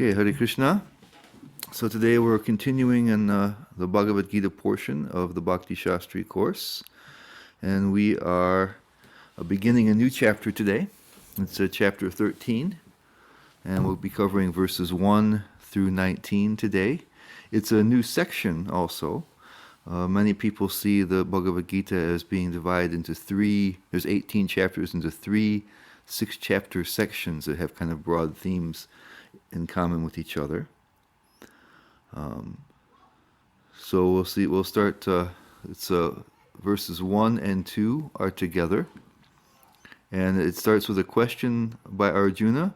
Okay, Hare Krishna. So today we're continuing in the Bhagavad Gita portion of the Bhakti Shastri course. And we are beginning a new chapter today. It's chapter 13. And we'll be covering verses 1 through 19 today. It's a new section also. Many people see the Bhagavad Gita as being divided into there's 18 chapters into three 6-chapter sections that have kind of broad themes in common with each other. So we'll start, verses 1 and 2 are together. And it starts with a question by Arjuna,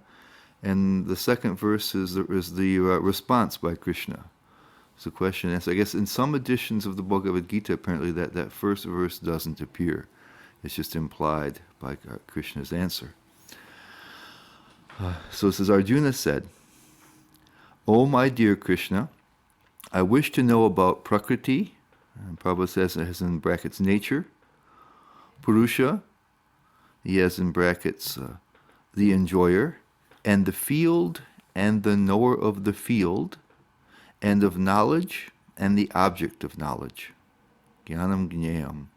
and the second verse is the response by Krishna. It's a question and answer. I guess in some editions of the Bhagavad Gita, apparently that first verse doesn't appear. It's just implied by Krishna's answer. So it says, Arjuna said, "O my dear Krishna, I wish to know about Prakriti," and Prabhupada says it has in brackets nature, Purusha, he has in brackets the enjoyer, and the field, and the knower of the field, and of knowledge, and the object of knowledge. Jnanam Gnayam.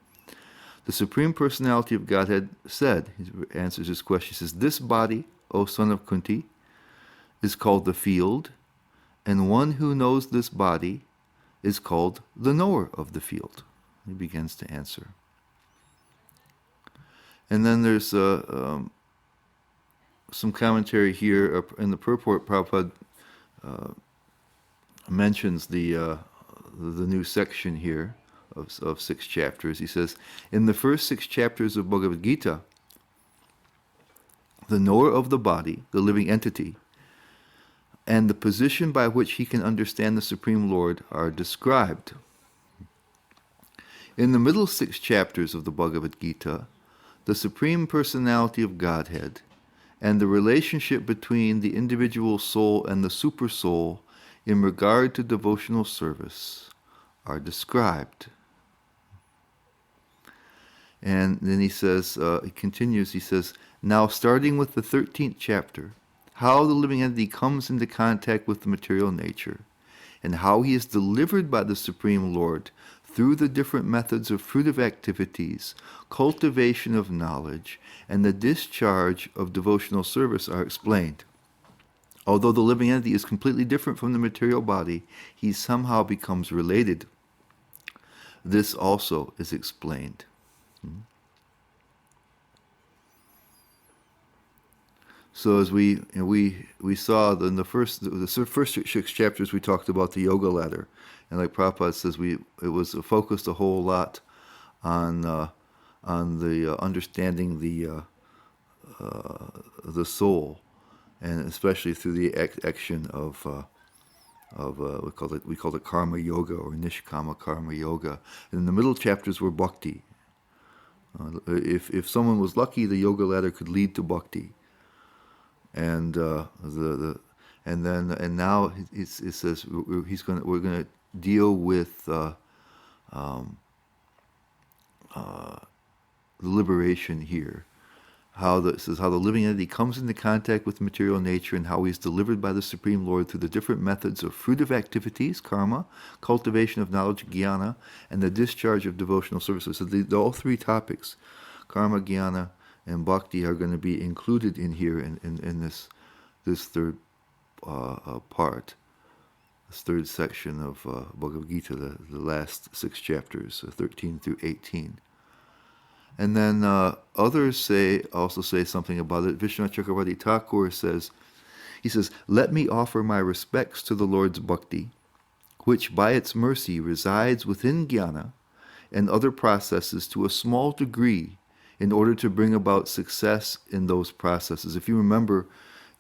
The Supreme Personality of Godhead said, he answers this question, he says, "This body, O son of Kunti, is called the field, and one who knows this body is called the knower of the field." He begins to answer. And then there's some commentary here in the purport. Prabhupada mentions the new section here of 6 chapters. He says, in the first 6 chapters of Bhagavad Gita, the knower of the body, the living entity, and the position by which he can understand the Supreme Lord are described. In the middle 6 chapters of the Bhagavad Gita, the Supreme Personality of Godhead and the relationship between the individual soul and the super soul in regard to devotional service are described. And then he says, he continues, he says, now starting with the 13th chapter, how the living entity comes into contact with the material nature, and how he is delivered by the Supreme Lord through the different methods of fruitive activities, cultivation of knowledge, and the discharge of devotional service are explained. Although the living entity is completely different from the material body, he somehow becomes related. This also is explained. So as we saw in the first 6 chapters, we talked about the yoga ladder, and like Prabhupada says, it was focused a whole lot on the understanding the soul, and especially through the action of we call it karma yoga or nishkama karma yoga. And the middle chapters were bhakti. If someone was lucky, the yoga ladder could lead to bhakti. And now it says we're gonna deal with the liberation here. It says how the living entity comes into contact with material nature, and how he is delivered by the Supreme Lord through the different methods of fruitive activities, karma, cultivation of knowledge, jnana, and the discharge of devotional services. So all 3 topics, karma, jnana, and bhakti, are going to be included in here in this third part, this third section of Bhagavad Gita, the last 6 chapters, 13 through 18. And then others also say something about it. Vishwanath Chakravarti Thakur says, let me offer my respects to the Lord's bhakti, which by its mercy resides within jnana and other processes to a small degree, in order to bring about success in those processes. If you remember,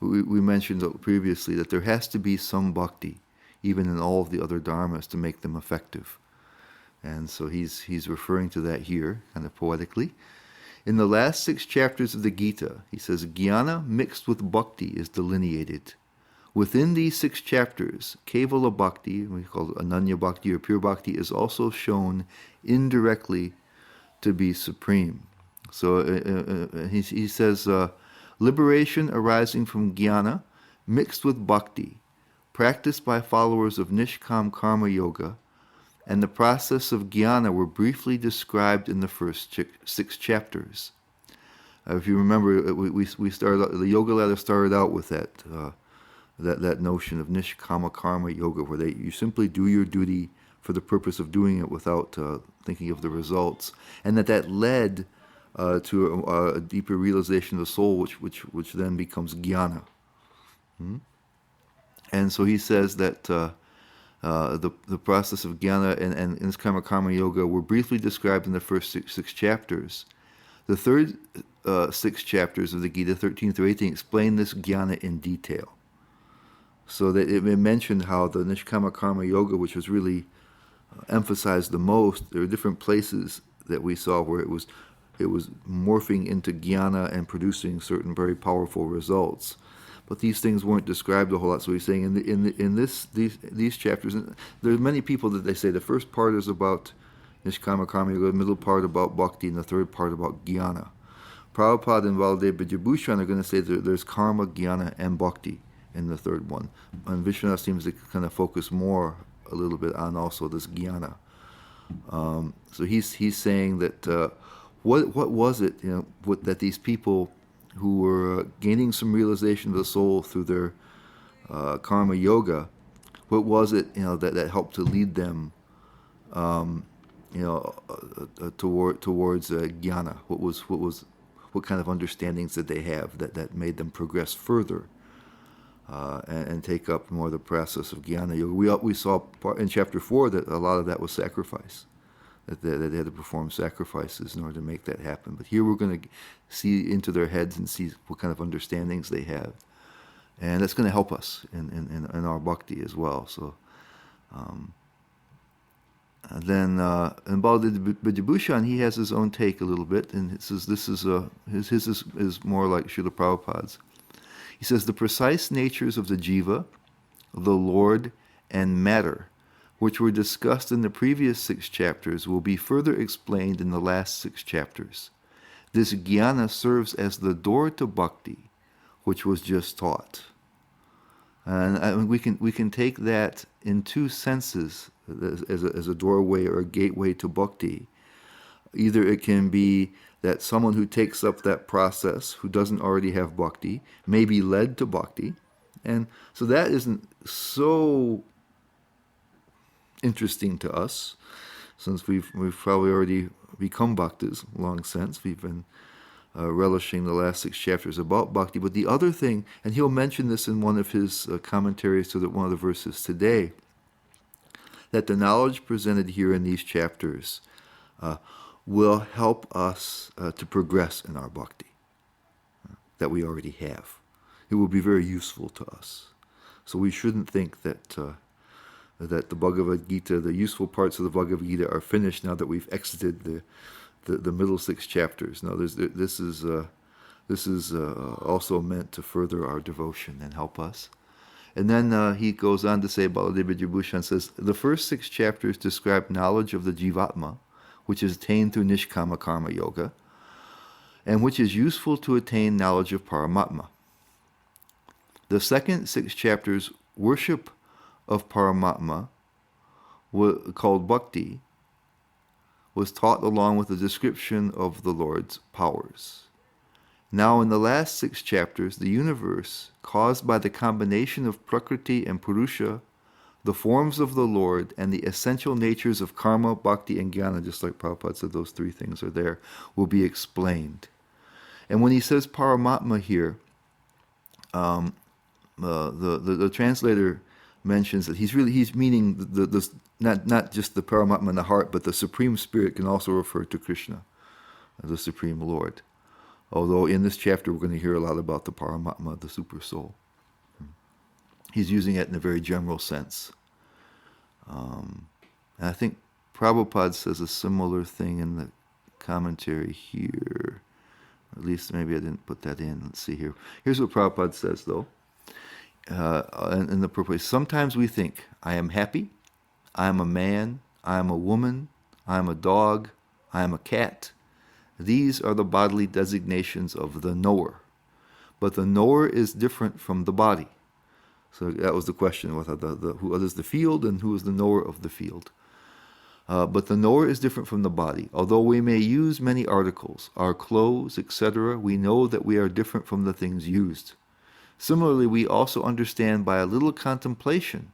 we mentioned previously that there has to be some bhakti, even in all of the other dharmas, to make them effective. And so he's referring to that here, kind of poetically. In the last 6 chapters of the Gita, he says, jnana mixed with bhakti is delineated. Within these 6 chapters, Kevala Bhakti, we call it Ananya Bhakti or Pure Bhakti, is also shown indirectly to be supreme. So he says, liberation arising from jnana mixed with bhakti practiced by followers of Nishkam Karma Yoga, and the process of jnana were briefly described in the first 6 chapters. If you remember, we started out, the yoga ladder started out with that notion of nishkama karma yoga, where you simply do your duty for the purpose of doing it without thinking of the results, and that led to a deeper realization of the soul, which then becomes jnana. And so he says that the process of jnana and nishkama karma yoga were briefly described in the first six chapters. The third 6 chapters of the Gita, 13 through 18, explain this jnana in detail. So that it mentioned how the Nishkama Karma Yoga, which was really emphasized the most, there are different places that we saw where it was morphing into jnana and producing certain very powerful results. But these things weren't described a whole lot. So he's saying in these chapters, there's many people that they say the first part is about Nishkama Karma Yoga, the middle part about bhakti, and the third part about jnana. Prabhupada and Baladev Vijayabhushan are going to say that there's karma, jnana, and bhakti in the third one. And Vishwanath seems to kind of focus more a little bit on also this jnana. So he's saying that what was it, that these people who were gaining some realization of the soul through their karma yoga, what was it that helped to lead them towards jnana? What kind of understandings did they have that made them progress further and take up more the process of jnana yoga? We saw in chapter 4 that a lot of that was sacrifice, that they had to perform sacrifices in order to make that happen. But here we're going to see into their heads and see what kind of understandings they have, and that's going to help us in our bhakti as well. So. And then in Baladev Vijayabhushan, he has his own take a little bit, and it says his is more like Srila Prabhupada's. He says the precise natures of the jiva, the Lord, and matter, which were discussed in the previous 6 chapters, will be further explained in the last 6 chapters. This jnana serves as the door to bhakti, which was just taught. And we can take that in 2 senses as a doorway or a gateway to bhakti. Either it can be that someone who takes up that process, who doesn't already have bhakti, may be led to bhakti. And so that isn't so interesting to us, since we've probably already become bhaktas long since. We've been relishing the last 6 chapters about bhakti. But the other thing, and he'll mention this in one of his commentaries to one of the verses today, that the knowledge presented here in these chapters will help us to progress in our bhakti that we already have. It will be very useful to us. So we shouldn't think that the Bhagavad Gita, the useful parts of the Bhagavad Gita, are finished now that we've exited the middle 6 chapters. No, this is also meant to further our devotion and help us. And then he goes on to say, Baladev Vijayabhushan says, the first 6 chapters describe knowledge of the jivatma, which is attained through Nishkama Karma Yoga, and which is useful to attain knowledge of Paramatma. The second 6 chapters, worship of Paramatma, called Bhakti, was taught along with a description of the Lord's powers. Now in the last 6 chapters, the universe, caused by the combination of Prakriti and Purusha, the forms of the Lord, and the essential natures of karma, bhakti, and jnana, just like Prabhupada said, those 3 things are there, will be explained. And when he says Paramatma here, the translator mentions that he's meaning the not just the Paramatma in the heart, but the Supreme Spirit can also refer to Krishna, the Supreme Lord. Although in this chapter we're going to hear a lot about the Paramatma, the Super Soul. He's using it in a very general sense. And I think Prabhupada says a similar thing in the commentary here. At least maybe I didn't put that in. Let's see here. Here's what Prabhupada says, though. In the purpose, sometimes we think, I am happy, I am a man, I am a woman, I am a dog, I am a cat. These are the bodily designations of the knower. But the knower is different from the body. So that was the question, what is the field and who is the knower of the field? But the knower is different from the body. Although we may use many articles, our clothes, etc., we know that we are different from the things used. Similarly, we also understand by a little contemplation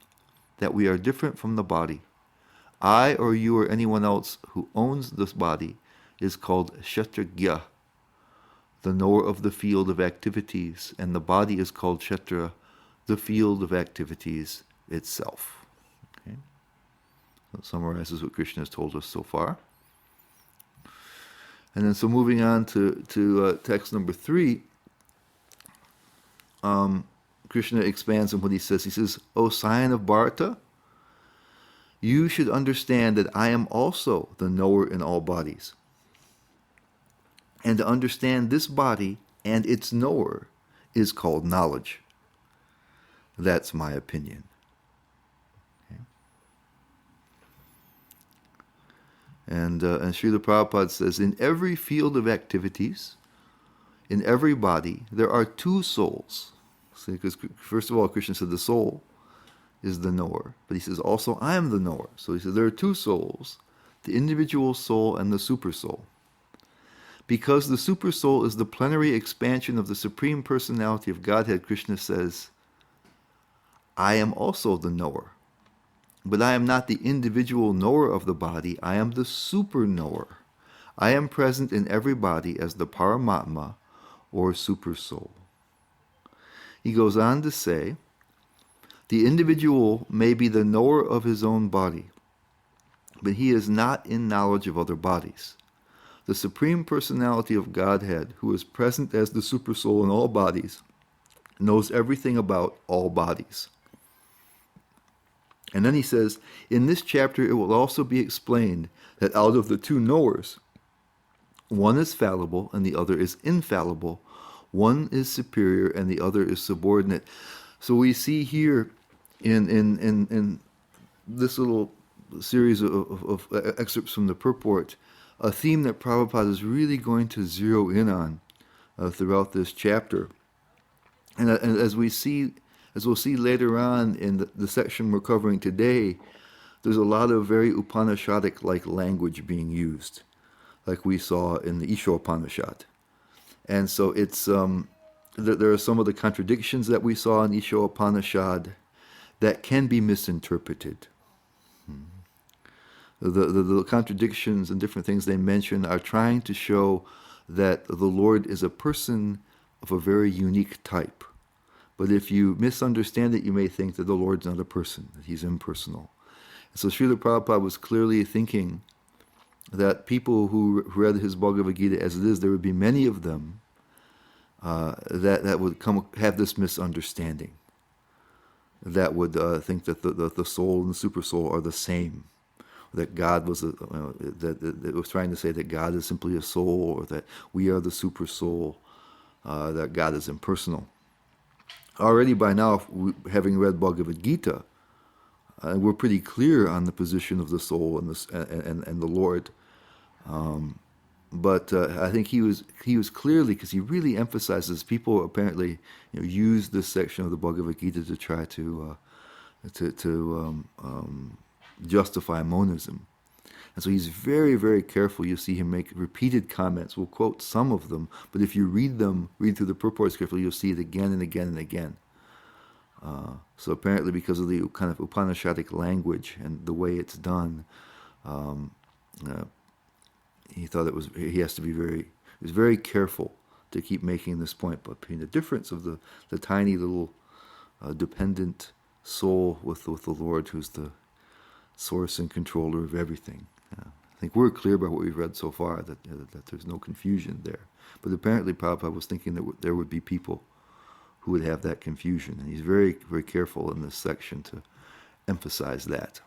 that we are different from the body. I or you or anyone else who owns this body is called Kshetragya, the knower of the field of activities, and the body is called Kshetra, the field of activities itself. Okay? That summarizes what Krishna has told us so far. And then so moving on to text number 3, Krishna expands on what he says. He says, O scion of Bharata, you should understand that I am also the knower in all bodies. And to understand this body and its knower is called knowledge. That's my opinion. Okay. And Srila Prabhupada says, in every field of activities, in every body, there are two souls. See, because first of all, Krishna said the soul is the knower. But he says also, I am the knower. So he says there are two souls, the individual soul and the super soul. Because the super soul is the plenary expansion of the Supreme Personality of Godhead, Krishna says, I am also the knower. But I am not the individual knower of the body, I am the super knower. I am present in every body as the Paramatma, or super soul. He goes on to say, the individual may be the knower of his own body, but he is not in knowledge of other bodies. The Supreme Personality of Godhead, who is present as the Supersoul in all bodies, knows everything about all bodies. And then he says, in this chapter it will also be explained that out of the two knowers, one is fallible and the other is infallible. One is superior and the other is subordinate. So we see here in this little series of excerpts from the purport, a theme that Prabhupada is really going to zero in on throughout this chapter. And as we'll see later on in the section we're covering today, there's a lot of very Upanishadic-like language being used, like we saw in the Ishopanishad. And so it's there are some of the contradictions that we saw in Ishopanishad that can be misinterpreted. The contradictions and different things they mention are trying to show that the Lord is a person of a very unique type. But if you misunderstand it, you may think that the Lord's not a person, that he's impersonal. And so Srila Prabhupada was clearly thinking that people who read his Bhagavad Gita as it is, there would be many of them that would have this misunderstanding, that would think that the soul and the super soul are the same, that God was that it was trying to say that God is simply a soul, or that we are the super soul, that God is impersonal. Already by now, having read Bhagavad Gita, we're pretty clear on the position of the soul and the Lord. But I think he was clearly, because he really emphasizes, people apparently use this section of the Bhagavad Gita to try to justify monism. And so he's very, very careful. You see him make repeated comments. We'll quote some of them, but if you read through the purports carefully, you'll see it again and again and again. So apparently because of the kind of Upanishadic language and the way it's done, he thought he has to be very careful to keep making this point between the difference of the tiny little dependent soul with the Lord, who's the source and controller of everything. I think we're clear about what we've read so far, that there's no confusion there. But apparently Prabhupada was thinking that there would be people who would have that confusion, and he's very, very careful in this section to emphasize that.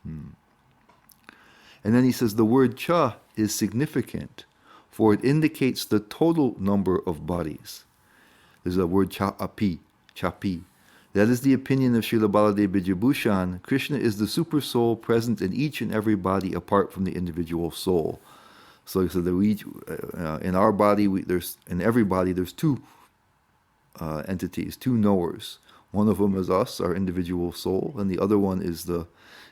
And then he says the word cha is significant, for it indicates the total number of bodies. There's a word chapi. That is the opinion of Srila Baladev Vijayabhushan. Krishna is the super soul present in each and every body apart from the individual soul. So that we each, in our body, in every body, there's two entities, two knowers. One of them is us, our individual soul, and the other one is the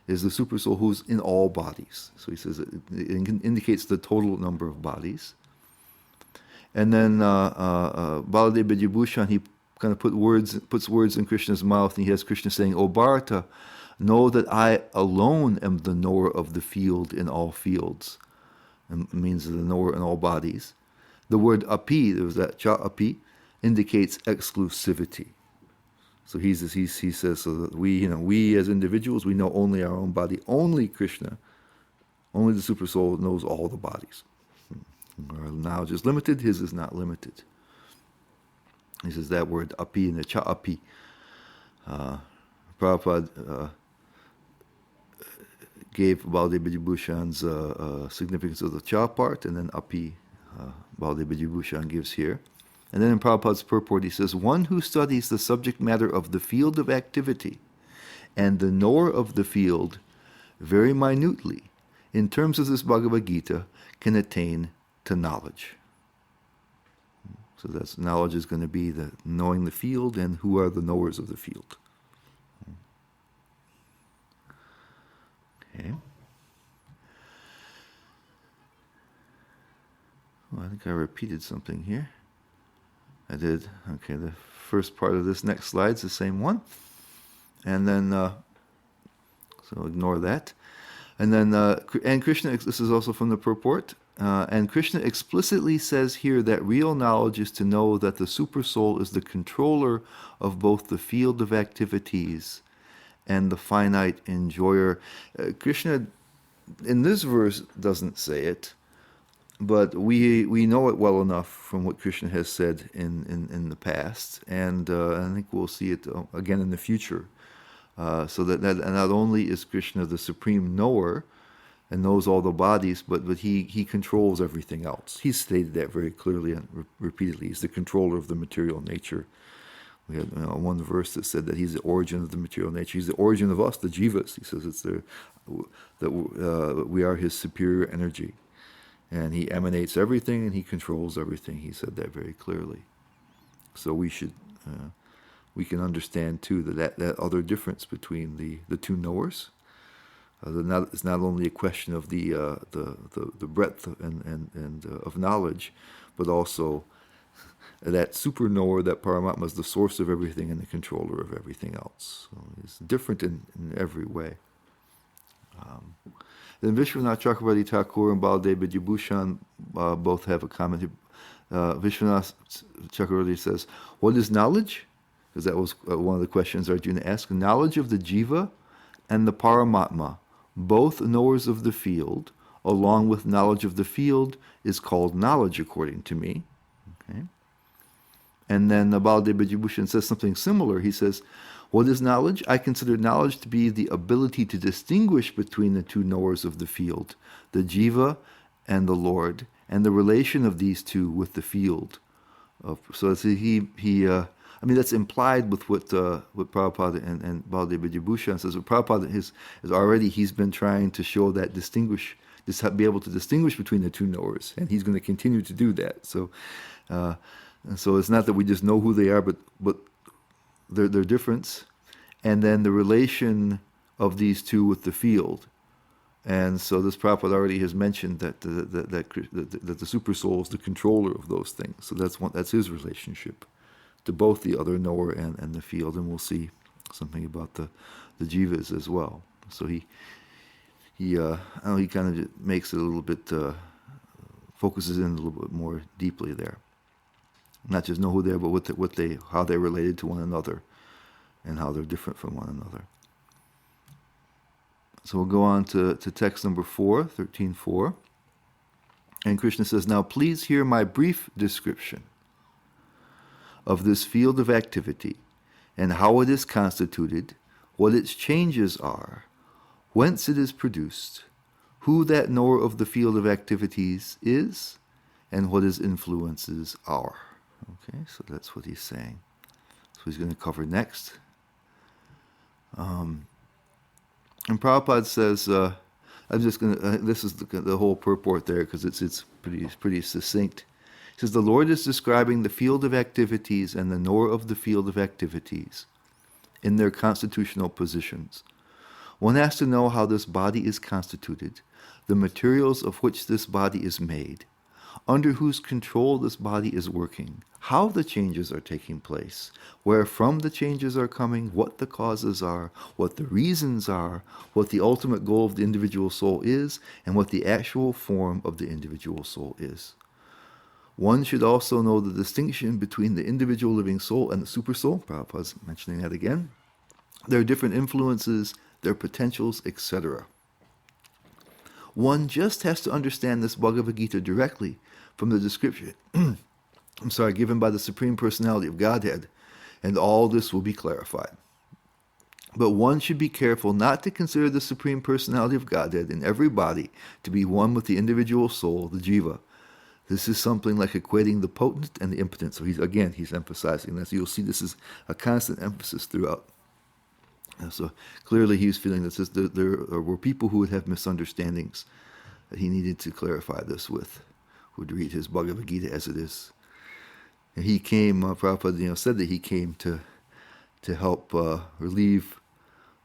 super soul who's in all bodies. So he says it indicates the total number of bodies. And then Baladeva Vijayabhushan, he kind of puts words in Krishna's mouth, and he has Krishna saying, "O Bharata, know that I alone am the knower of the field in all fields." It means the knower in all bodies. The word api, there was that cha api, indicates exclusivity. So he says, so that we as individuals, we know only our own body. Only Krishna, only the super soul knows all the bodies. Our knowledge is limited, his is not limited. He says that word api and the cha api. Prabhupada gave Baladeva Vijayabhushan's significance of the cha part, and then api Baladeva Vijayabhushan gives here. And then in Prabhupada's purport he says, one who studies the subject matter of the field of activity and the knower of the field very minutely, in terms of this Bhagavad Gita, can attain to knowledge. So that's knowledge is going to be the knowing the field and who are the knowers of the field. Okay. Well, I think I repeated something here. I did. Okay, the first part of this next slide is the same one. And then, so ignore that. And then, and Krishna, this is also from the purport, and Krishna explicitly says here that real knowledge is to know that the super soul is the controller of both the field of activities and the finite enjoyer. Krishna, in this verse, doesn't say it, but we know it well enough from what Krishna has said in the past, and I think we'll see it again in the future. So that not only is Krishna the supreme knower and knows all the bodies, but he controls everything else. He's stated that very clearly and repeatedly. He's the controller of the material nature. We had one verse that said that he's the origin of the material nature. He's the origin of us, the jivas. He says that we are his superior energy. And he emanates everything and he controls everything. He said that very clearly. So we should, we can understand too that other difference between the two knowers. It's not only a question of the breadth and of knowledge, but also that super knower, that Paramatma is the source of everything and the controller of everything else. So it's different in every way. Then Vishwanath Chakravarti Thakur and Baladeva Vijayabhushan both have a comment. Vishwanath Chakravarti says, what is knowledge? Because that was one of the questions Arjuna asked. Knowledge of the jiva and the Paramatma, both knowers of the field, along with knowledge of the field, is called knowledge according to me. Okay. And then Baladeva Vijayabhushan says something similar. He says, what is knowledge? I consider knowledge to be the ability to distinguish between the two knowers of the field, the jiva and the Lord, and the relation of these two with the field. So that's implied with what Prabhupada and Baladeva Vijayabhushan says. Prabhupada he's been trying to show that be able to distinguish between the two knowers, and he's going to continue to do that. So it's not that we just know who they are, but their difference, and then the relation of these two with the field. And so this Prabhupada already has mentioned that the super soul is the controller of those things. So that's his relationship to both the other knower and the field, and we'll see something about the jivas as well. So he kind of makes it a little bit, focuses in a little bit more deeply there. Not just know who they are, but how they're related to one another, and how they're different from one another. So we'll go on to text number 4, 13.4. And Krishna says, now please hear my brief description of this field of activity, and how it is constituted, what its changes are, whence it is produced, who that knower of the field of activities is, and what his influences are. Okay, so that's what he's saying. So he's going to cover next. And Prabhupada says, I'm just going to, this is the whole purport there because it's pretty succinct. He says, the Lord is describing the field of activities and the knower of the field of activities. in their constitutional positions. One has to know how this body is constituted, the materials of which this body is made, under whose control this body is working, how the changes are taking place, where from the changes are coming, what the causes are, what the reasons are, what the ultimate goal of the individual soul is, and what the actual form of the individual soul is. One should also know the distinction between the individual living soul and the supersoul. Prabhupada's mentioning that again. Their different influences, their potentials, etc. One just has to understand this Bhagavad Gita directly from the description given by the Supreme Personality of Godhead, and all this will be clarified. But one should be careful not to consider the Supreme Personality of Godhead in every body to be one with the individual soul, the jiva. This is something like equating the potent and the impotent. So he's emphasizing that. So you'll see this is a constant emphasis throughout. And so clearly he's feeling that there were people who would have misunderstandings that he needed to clarify this with, who would read his Bhagavad Gita as it is. And he came, Prabhupada said that he came to help relieve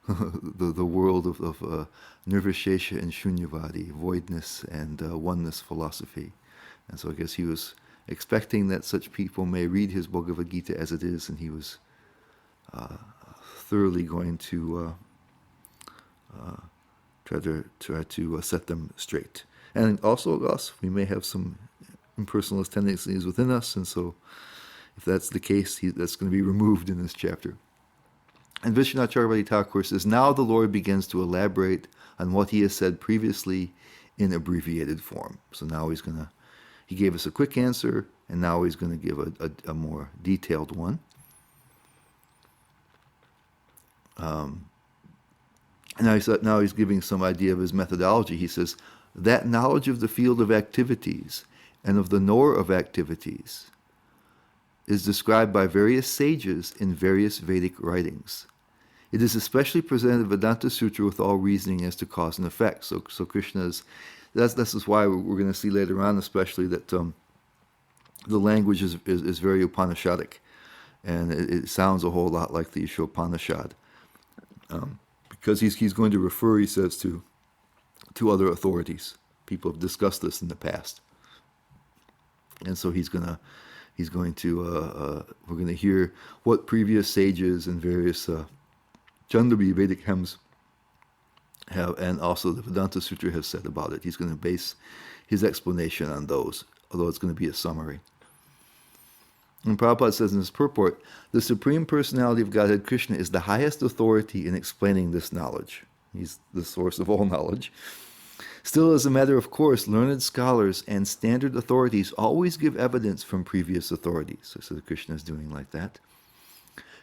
the world of nirvishesha and shunyavadi, voidness and oneness philosophy. And so I guess he was expecting that such people may read his Bhagavad Gita as it is, and he was thoroughly going to try to set them straight. And also us, we may have some impersonalist tendencies within us, and so if that's the case, that's going to be removed in this chapter. And Vishwanath Chakravarti Thakur says, now the Lord begins to elaborate on what he has said previously in abbreviated form. So now he gave us a quick answer, and now he's going to give a more detailed one. Now he's giving some idea of his methodology. He says, that knowledge of the field of activities and of the knower of activities is described by various sages in various Vedic writings. It is especially presented in Vedanta Sutra with all reasoning as to cause and effect. So Krishna's, this is why we're going to see later on especially that the language is very Upanishadic, and it sounds a whole lot like the Ishopanishad. Because he's going to refer, he says, to other authorities. People have discussed this in the past. And so we're going to hear what previous sages and various Chandabi Vedic hymns have, and also the Vedanta Sutra has said about it. He's going to base his explanation on those, although it's going to be a summary. And Prabhupada says in his purport, the Supreme Personality of Godhead Krishna is the highest authority in explaining this knowledge. He's the source of all knowledge. Still, as a matter of course, learned scholars and standard authorities always give evidence from previous authorities. So Krishna is doing like that.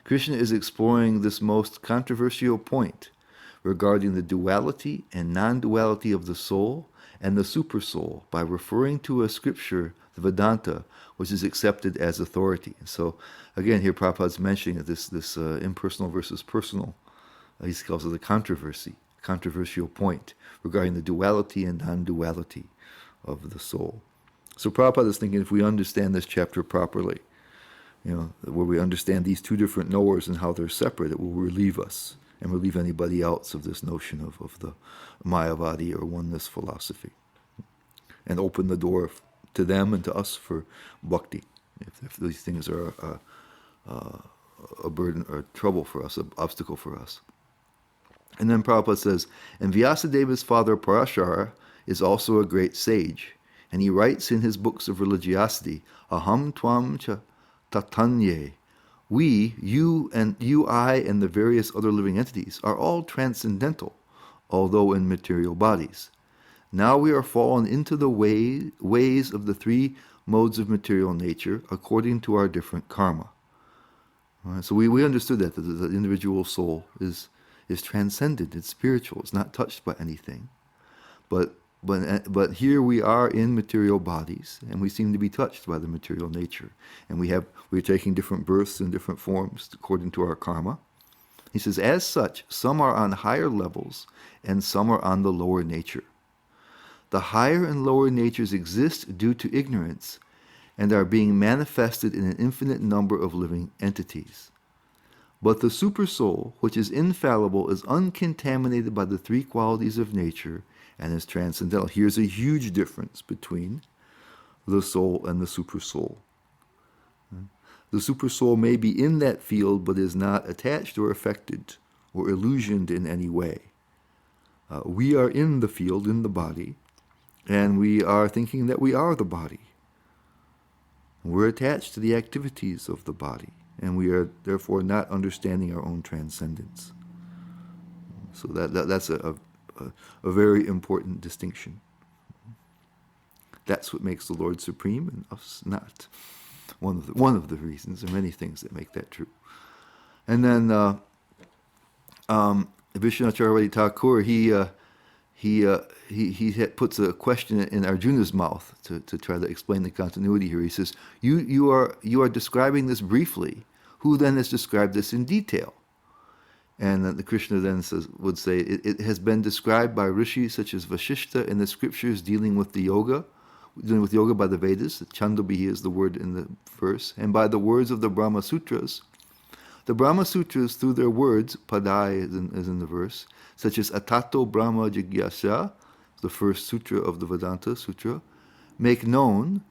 Krishna is exploring this most controversial point regarding the duality and non-duality of the soul and the supersoul by referring to a scripture, the Vedanta, which is accepted as authority. And so, again, here Prabhupada's mentioning that this impersonal versus personal, he calls it a controversial point regarding the duality and non-duality of the soul. So Prabhupada is thinking if we understand this chapter properly, where we understand these two different knowers and how they're separate, it will relieve us and relieve anybody else of this notion of the Mayavadi or oneness philosophy, and open the door to them and to us for bhakti, if these things are a burden or trouble for us, an obstacle for us. And then Prabhupada says, and Vyasadeva's father Parashara is also a great sage, and he writes in his books of religiosity, Aham Tvam Cha Tatanye, we, you, I, and the various other living entities are all transcendental, although in material bodies. Now we are fallen into the ways of the three modes of material nature according to our different karma. Right, so we understood that the individual soul is transcendent, it's spiritual, it's not touched by anything. But here we are in material bodies, and we seem to be touched by the material nature. And we're taking different births in different forms according to our karma. He says, as such, some are on higher levels, and some are on the lower nature. The higher and lower natures exist due to ignorance, and are being manifested in an infinite number of living entities. But the supersoul, which is infallible, is uncontaminated by the three qualities of nature and is transcendental. Here's a huge difference between the soul and the supersoul. The supersoul may be in that field, but is not attached or affected or illusioned in any way. We are in the field, in the body, and we are thinking that we are the body. We're attached to the activities of the body, and we are therefore not understanding our own transcendence. So that's a very important distinction. That's what makes the Lord supreme and us not. One of the reasons. There are many things that make that true. And then Vishwanacharya Thakur, he puts a question in Arjuna's mouth to try to explain the continuity here. He says, "You are describing this briefly. Who then has described this in detail?" And the Krishna then would say, it has been described by rishis such as Vasishta in the scriptures dealing with yoga by the Vedas. Chandogya is the word in the verse, and by the words of the Brahma Sutras. The Brahma Sutras, through their words, padai is in the verse, such as Atato Brahma Jigyasa, the first sutra of the Vedanta Sutra, make known,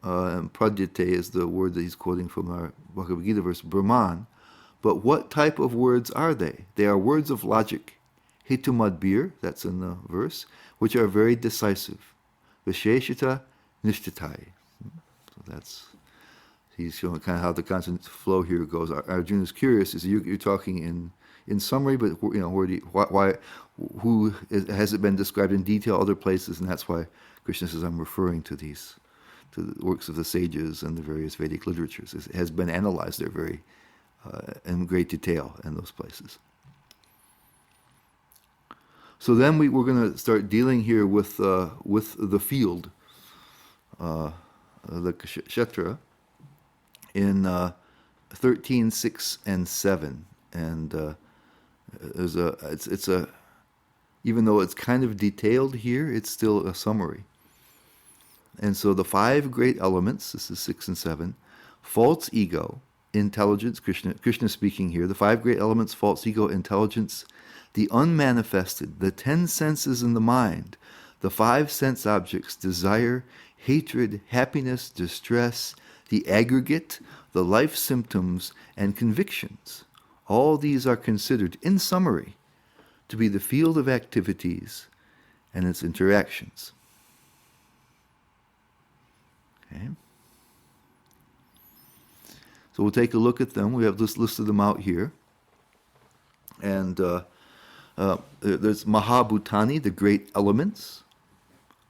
and pradyate is the word that he's quoting from our Bhagavad Gita verse, Brahman. But what type of words are they? They are words of logic. Hitumadbir, that's in the verse, which are very decisive. Visheshita Nishtitai. So he's showing kind of how the consonant flow here goes. Arjuna is curious. You're talking in summary, but has it been described in detail other places? And that's why Krishna says I'm referring to the works of the sages and the various Vedic literatures. It has been analyzed there in great detail in those places. So then we're going to start dealing here with the field, the kshetra, in 13, 6, and 7. And even though it's kind of detailed here, it's still a summary. And so the 5 great elements, this is 6 and 7, false ego, intelligence, Krishna speaking here, the 5 great elements, false ego, intelligence, the unmanifested, the 10 senses in the mind, the 5 sense objects, desire, hatred, happiness, distress, the aggregate, the life symptoms, and convictions. All these are considered, in summary, to be the field of activities and its interactions. Okay. So we'll take a look at them. We have listed them out here. And there's Mahabhutani, the great elements,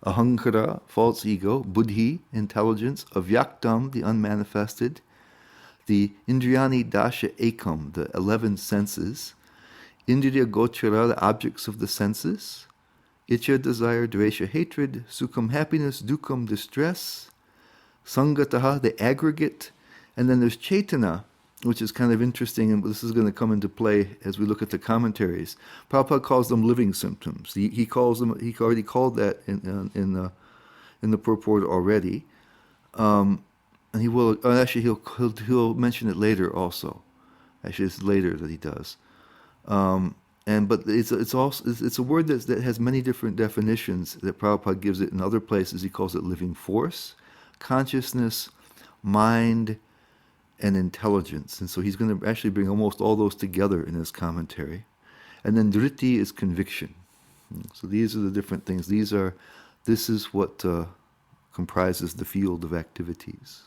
Ahankara, false ego, Buddhi, intelligence, Avyaktam, the unmanifested, the Indriyani Dasha Ekam, the 11 senses, Indriya Gochara, the objects of the senses, Icha, desire, Dvesha, hatred, Sukham, happiness, Dukkam, distress, Sangataha, the aggregate, and then there's Chaitana, which is kind of interesting, and this is going to come into play as we look at the commentaries. Prabhupada calls them living symptoms. He already called that in the purport already, and he will. Actually, he'll mention it later also. Actually, it's later that he does. But it's a word that has many different definitions that Prabhupada gives it in other places. He calls it living force, consciousness, mind, and intelligence. And so he's going to actually bring almost all those together in his commentary. And then driti is conviction. So these are the different things. This is what comprises the field of activities.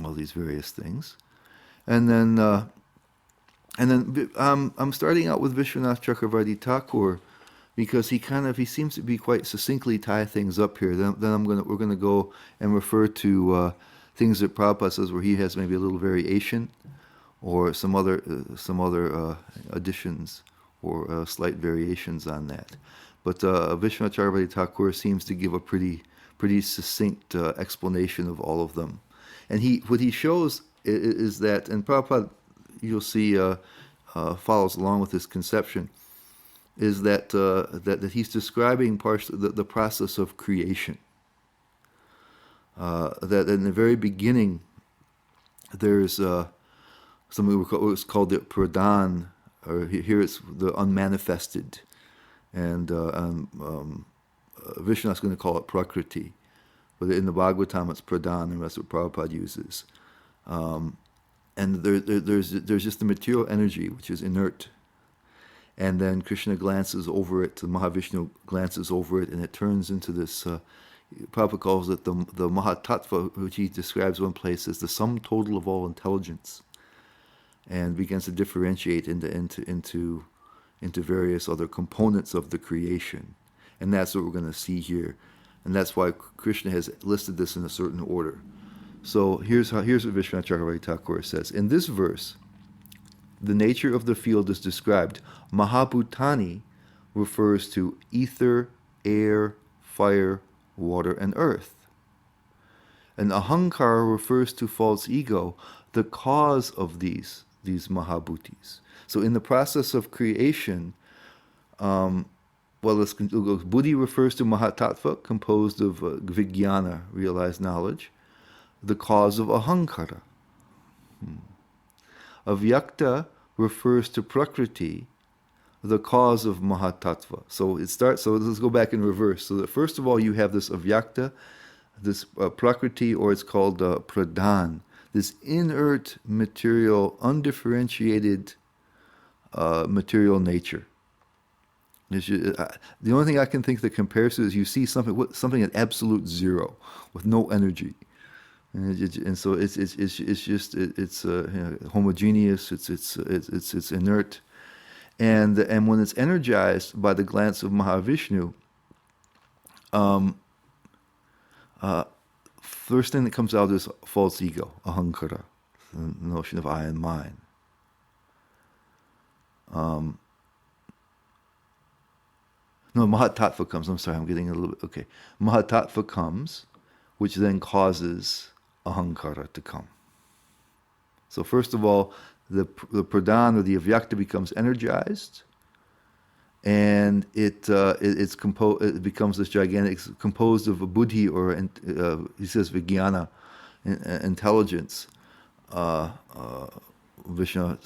All these various things. And then I'm starting out with Vishwanath Chakravarti Thakur because he seems to be quite succinctly tie things up here. Then we're going to go and refer to things that Prabhupada says where he has maybe a little variation, or some other additions or slight variations on that. But Vishwanath Chakravarti Thakur seems to give a pretty succinct explanation of all of them. And what he shows is that, and Prabhupada, you'll see, follows along with this conception, is that he's describing the process of creation. That in the very beginning, there's what's called the pradhan, or here it's the unmanifested, and Vishnu's going to call it prakriti, but in the Bhagavatam it's pradhan, and that's what Prabhupada uses. And there's just the material energy, which is inert. And then Krishna glances over it, the Mahavishnu glances over it, and it turns into this, Prabhupada calls it the Mahatattva, which he describes one place as the sum total of all intelligence, and begins to differentiate into various other components of the creation. And that's what we're going to see here. And that's why Krishna has listed this in a certain order. So here's what Vishwanath Chakravarti Thakur says. In this verse, the nature of the field is described. Mahabhutani refers to ether, air, fire, water, and earth. And ahankara refers to false ego, the cause of these mahabhutis. So in the process of creation, buddhi refers to mahatattva, composed of vijnana, realized knowledge, the cause of ahankara. Avyakta refers to prakriti, the cause of mahatattva. So let's go back in reverse. So that first of all, you have this avyakta, this prakriti, or it's called pradhan, this inert material, undifferentiated material nature. The only thing I can think that compares to is you see something at absolute zero, with no energy. And so it's homogeneous. It's inert, and when it's energized by the glance of Mahavishnu, first thing that comes out is false ego, ahankara, the notion of I and mine. No, mahatattva comes. I'm sorry, I'm getting a little bit. Okay, mahatattva comes, which then causes ahankara to come. So first of all, the pradhan, or the avyakta, becomes energized, and it becomes this gigantic. It's composed of a buddhi, or he says vijnana, intelligence. Vishnu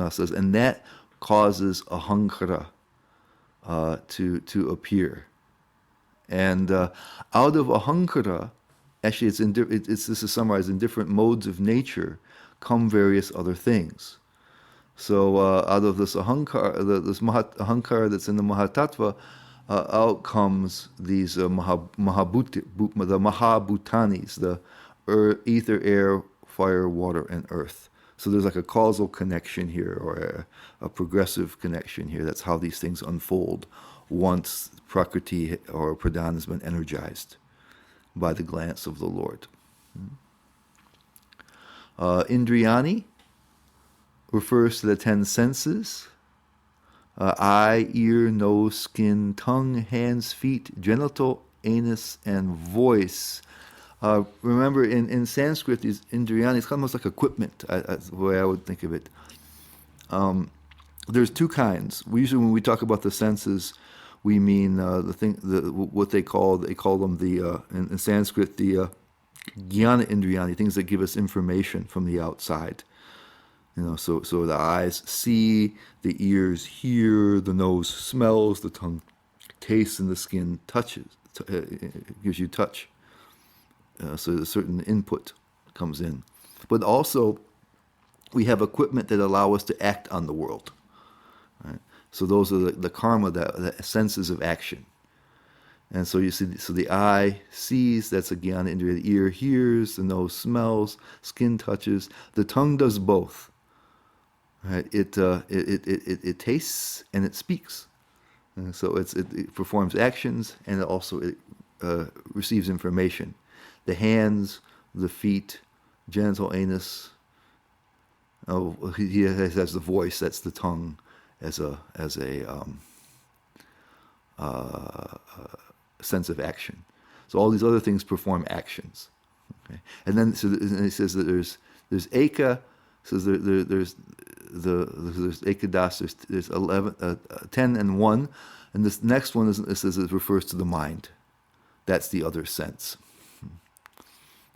says, and that causes ahankara to appear, and out of ahankara. Actually, this is summarized in different modes of nature, come various other things. So out of this ahankara, ahankara that's in the mahatattva, out comes these the mahabhutanis, the ether, air, fire, water, and earth. So there's like a causal connection here, or a progressive connection here. That's how these things unfold once prakriti or pradhan has been energized by the glance of the Lord. Indriyani refers to the 10 senses: eye, ear, nose, skin, tongue, hands, feet, genital, anus, and voice. Remember, in Sanskrit, these indriyani, it's almost like equipment, that's the way I would think of it. There's two kinds. Usually when we talk about the senses, we mean what they call them in Sanskrit the jnana indriyani, things that give us information from the outside. So the eyes see, the ears hear, the nose smells, the tongue tastes, and the skin touches. Gives you touch. So a certain input comes in, but also we have equipment that allow us to act on the world. Right? So those are the karma, the senses of action. And so you see, so the eye sees, that's a jnana indriya. The ear hears, the nose smells, skin touches. The tongue does both. Right? It tastes and it speaks. And so it performs actions, and it receives information. The hands, the feet, genital, anus. He has the voice. That's the tongue. As a sense of action. So all these other things perform actions. Okay? And then and he says that there's eka. Says there's ekadas. There's 10 and 1, and this next one it refers to the mind. That's the other sense.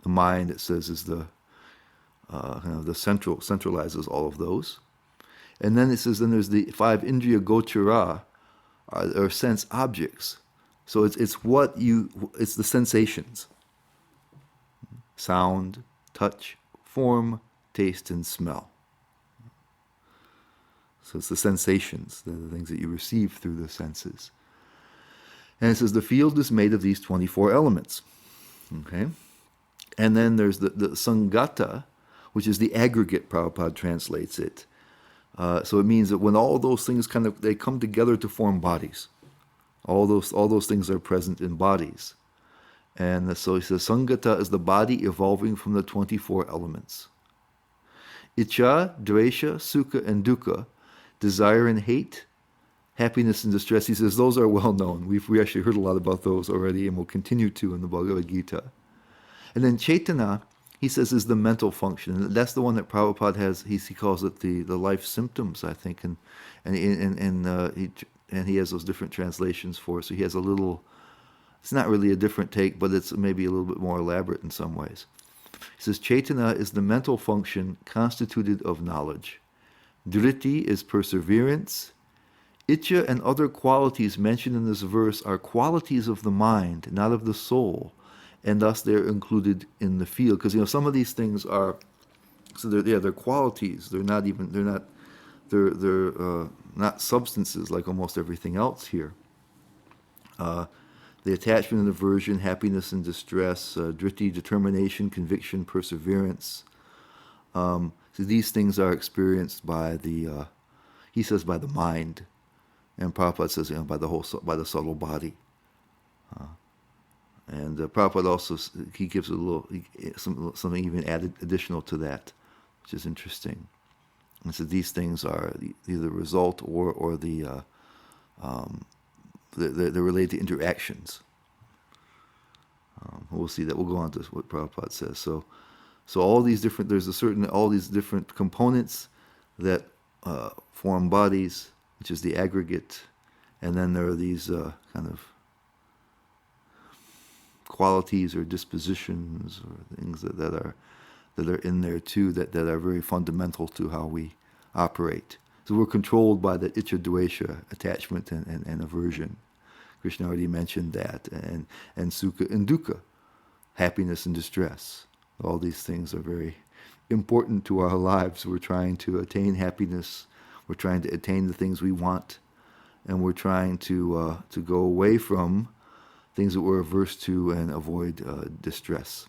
The mind, it says, is the the centralizes all of those. And then it says, then there's the 5 indriya gochara, or sense objects. So it's the sensations: sound, touch, form, taste, and smell. So it's the sensations, the things that you receive through the senses. And it says the field is made of these 24 elements. Okay? And then there's the Sangata, which is the aggregate, Prabhupada translates it. So it means that when all those things they come together to form bodies. All those things are present in bodies. And so he says Sangata is the body evolving from the 24 elements. Icha, Dvesha, Sukha, and Dukkha, desire and hate, happiness and distress. He says those are well known. We actually heard a lot about those already, and we'll continue to in the Bhagavad Gita. And then Chaitana, he says, is the mental function. And that's the one that Prabhupada has. He calls it the life symptoms, I think, and he has those different translations for it. So he has a little. It's not really a different take, but it's maybe a little bit more elaborate in some ways. He says Chaitana is the mental function constituted of knowledge. Dhriti is perseverance. Icha and other qualities mentioned in this verse are qualities of the mind, not of the soul, and thus they're included in the field. Because some of these things are, so they're qualities. They're not substances like almost everything else here. The attachment and aversion, happiness and distress, dhriti, determination, conviction, perseverance. So these things are experienced by he says by the mind, and Prabhupada says by the subtle body. And Prabhupada also he gives something even added additional to that, which is interesting. And so these things are either the result or they're related to interactions. We'll see that. We'll go on to what Prabhupada says. So all these different, all these different components that form bodies, which is the aggregate, and then there are these kind of qualities or dispositions or things that are in there too, that are very fundamental to how we operate. So we're controlled by the Icha Dvesha, attachment and aversion. Krishna already mentioned that, and Sukha and Dukkha, happiness and distress. All these things are very important to our lives. We're trying to attain happiness. We're trying to attain the things we want, and we're trying to go away from things that we're averse to and avoid distress.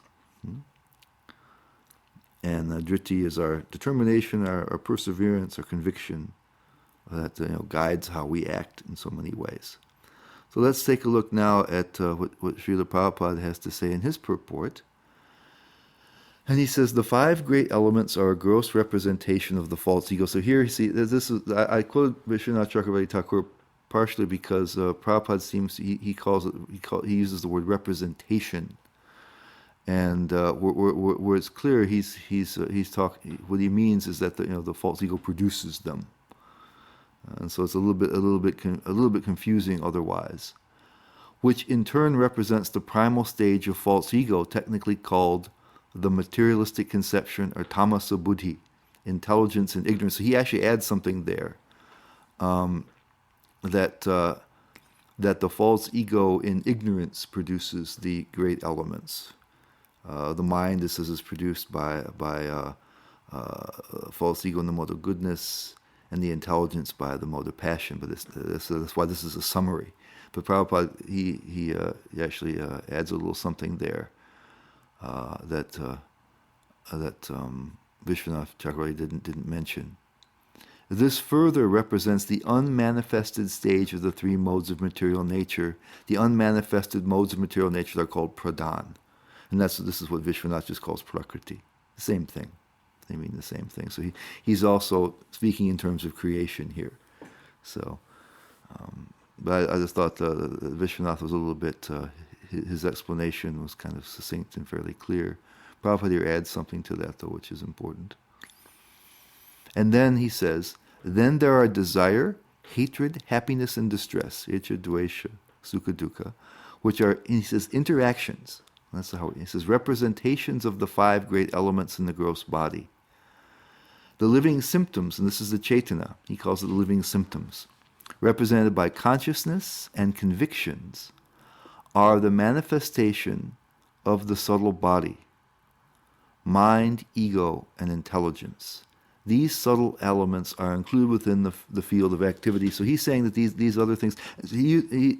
And Dhriti is our determination, our perseverance, our conviction that guides how we act in so many ways. So let's take a look now at what Srila Prabhupada has to say in his purport. And he says, the 5 great elements are a gross representation of the false ego. So here, you see, I quoted Vishwanath Chakravarti Thakur partially because Prabhupada seems, he uses the word representation. And where it's clear, he's talking. What he means is that the false ego produces them, and so it's a little bit confusing otherwise. Which in turn represents the primal stage of false ego, technically called the materialistic conception or tamasa buddhi, intelligence and ignorance. So he actually adds something there, that the false ego in ignorance produces the great elements. The mind, this is produced by false ego in the mode of goodness, and the intelligence by the mode of passion. But that's why this is a summary. But Prabhupada, he actually adds a little something there that Vishwanath Chakravarti didn't mention. This further represents the unmanifested stage of the 3 modes of material nature. The unmanifested modes of material nature are called pradhan. And this is what Vishwanath just calls prakriti. The same thing. They mean the same thing. So he's also speaking in terms of creation here. So, but I just thought Vishwanath was a little bit, his explanation was kind of succinct and fairly clear. Prabhupada here adds something to that, though, which is important. And then he says, then there are desire, hatred, happiness, and distress, icha, dvesha, sukha, dukkha, which are, he says, interactions. That's how it says, representations of the five great elements in the gross body. The living symptoms, and this is the Chaitana, he calls it the living symptoms, represented by consciousness and convictions, are the manifestation of the subtle body, mind, ego, and intelligence. These subtle elements are included within the field of activity. So he's saying that these other things, he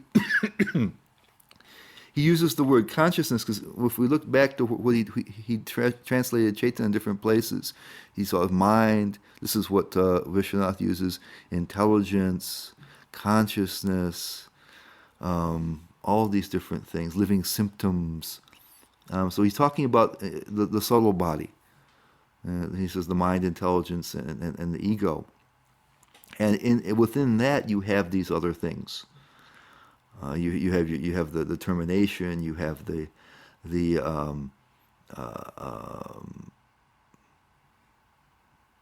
uses the word consciousness because if we look back to what he translated Chaitanya in different places, he saw mind. This is what Vishwanath uses: intelligence, consciousness, all these different things, living symptoms. So he's talking about the subtle body. He says the mind, intelligence, and the ego, and within that you have these other things. You have the determination. You have the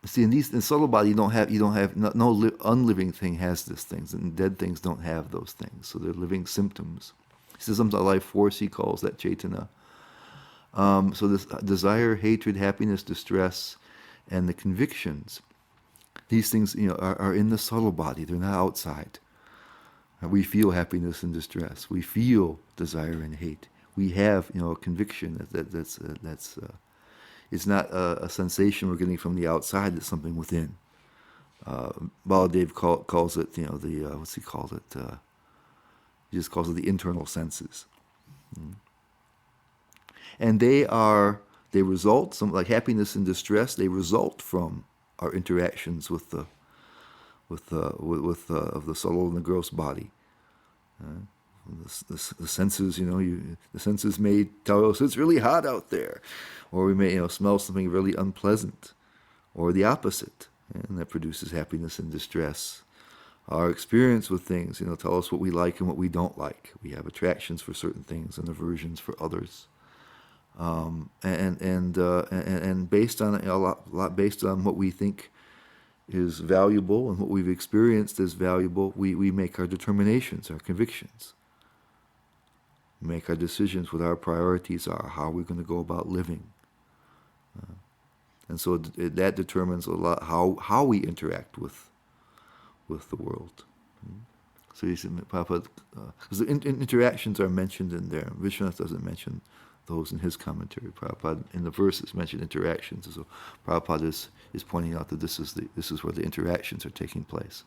see, in subtle body you don't have no unliving thing has these things, and dead things don't have those things. So they're living symptoms. He says something life force. He calls that Chaitana. So this desire, hatred, happiness, distress, and the convictions. These things, are in the subtle body. They're not outside. We feel happiness and distress. We feel desire and hate. We have, a conviction that's it's not a sensation we're getting from the outside. It's something within. Baladev calls it, what's he called it? He just calls it the internal senses. And they result, some like happiness and distress. They result from our interactions with the subtle and the gross body. The senses, the senses may tell us it's really hot out there, or we may smell something really unpleasant, or the opposite, and that produces happiness and distress. Our experience with things, tell us what we like and what we don't like. We have attractions for certain things and aversions for others. And based on a lot based on what we think is valuable and what we've experienced as valuable, we make our determinations, our convictions. We make our decisions, what our priorities are, how we're going to go about living. And so that determines a lot how we interact with the world. So you see, Prabhupada, because the interactions are mentioned in there. Vishwanath doesn't mention those in his commentary. Prabhupada in the verses mentioned interactions. So Prabhupada is pointing out that this is where the interactions are taking place.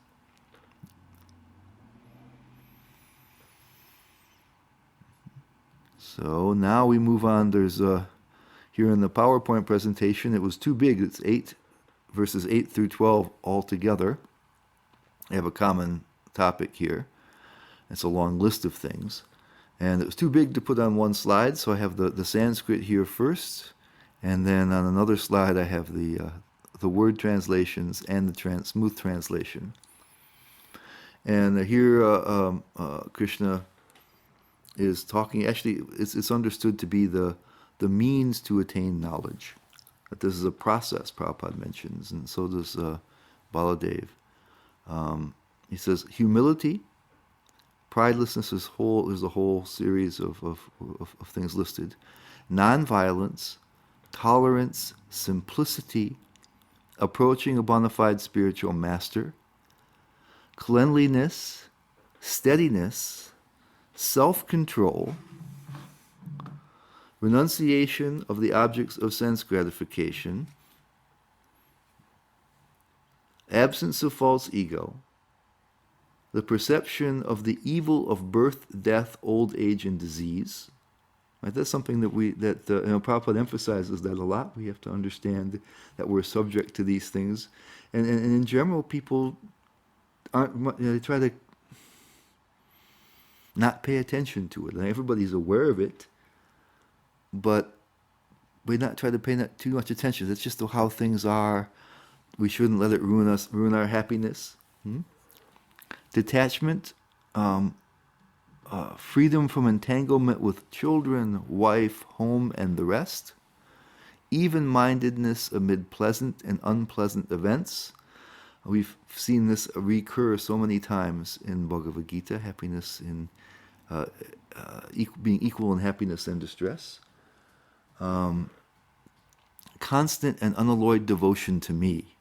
So now we move on. There's here in the PowerPoint presentation, it was too big. It's verses 8 through 12 all together. I have a common topic here. It's a long list of things. And it was too big to put on one slide, so I have the Sanskrit here first, and then on another slide I have the word translations and the smooth translation. And here Krishna is talking. Actually, it's understood to be the means to attain knowledge. That this is a process, Prabhupada mentions, and so does Baladev. He says humility. Pridelessness is a whole series of things listed. Nonviolence, tolerance, simplicity, approaching a bona fide spiritual master, cleanliness, steadiness, self-control, renunciation of the objects of sense gratification, absence of false ego, the perception of the evil of birth, death, old age, and disease. Right? That's something that Prabhupada emphasizes that a lot. We have to understand that we're subject to these things, and in general, people aren't. They try to not pay attention to it. And everybody's aware of it, but we not try to pay too much attention. That's just how things are. We shouldn't let it ruin our happiness. Detachment, freedom from entanglement with children, wife, home, and the rest. Even-mindedness amid pleasant and unpleasant events. We've seen this recur so many times in Bhagavad Gita, happiness in being equal in happiness and distress. constant and unalloyed devotion to me,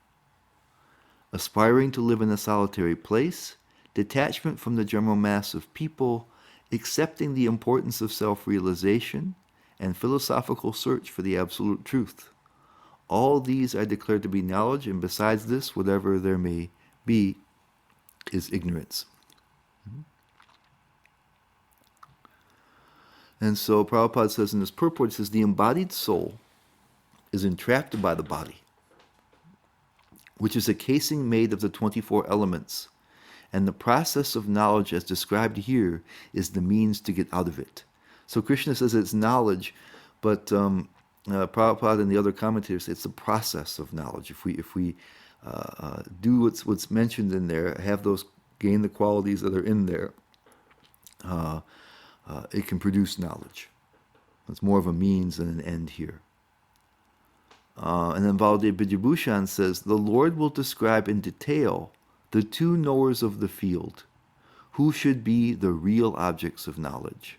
aspiring to live in a solitary place, detachment from the general mass of people, accepting the importance of self-realization, and philosophical search for the absolute truth. All these I declare to be knowledge, and besides this, whatever there may be, is ignorance. And so Prabhupada says in this purport, he says, the embodied soul is entrapped by the body, which is a casing made of the 24 elements, and the process of knowledge as described here is the means to get out of it. So Krishna says it's knowledge, but Prabhupada and the other commentators say it's the process of knowledge. If we do what's mentioned in there, have those gain the qualities that are in there, it can produce knowledge. It's more of a means than an end here. And then Baldev Bijabhushan says, the Lord will describe in detail the two knowers of the field, who should be the real objects of knowledge,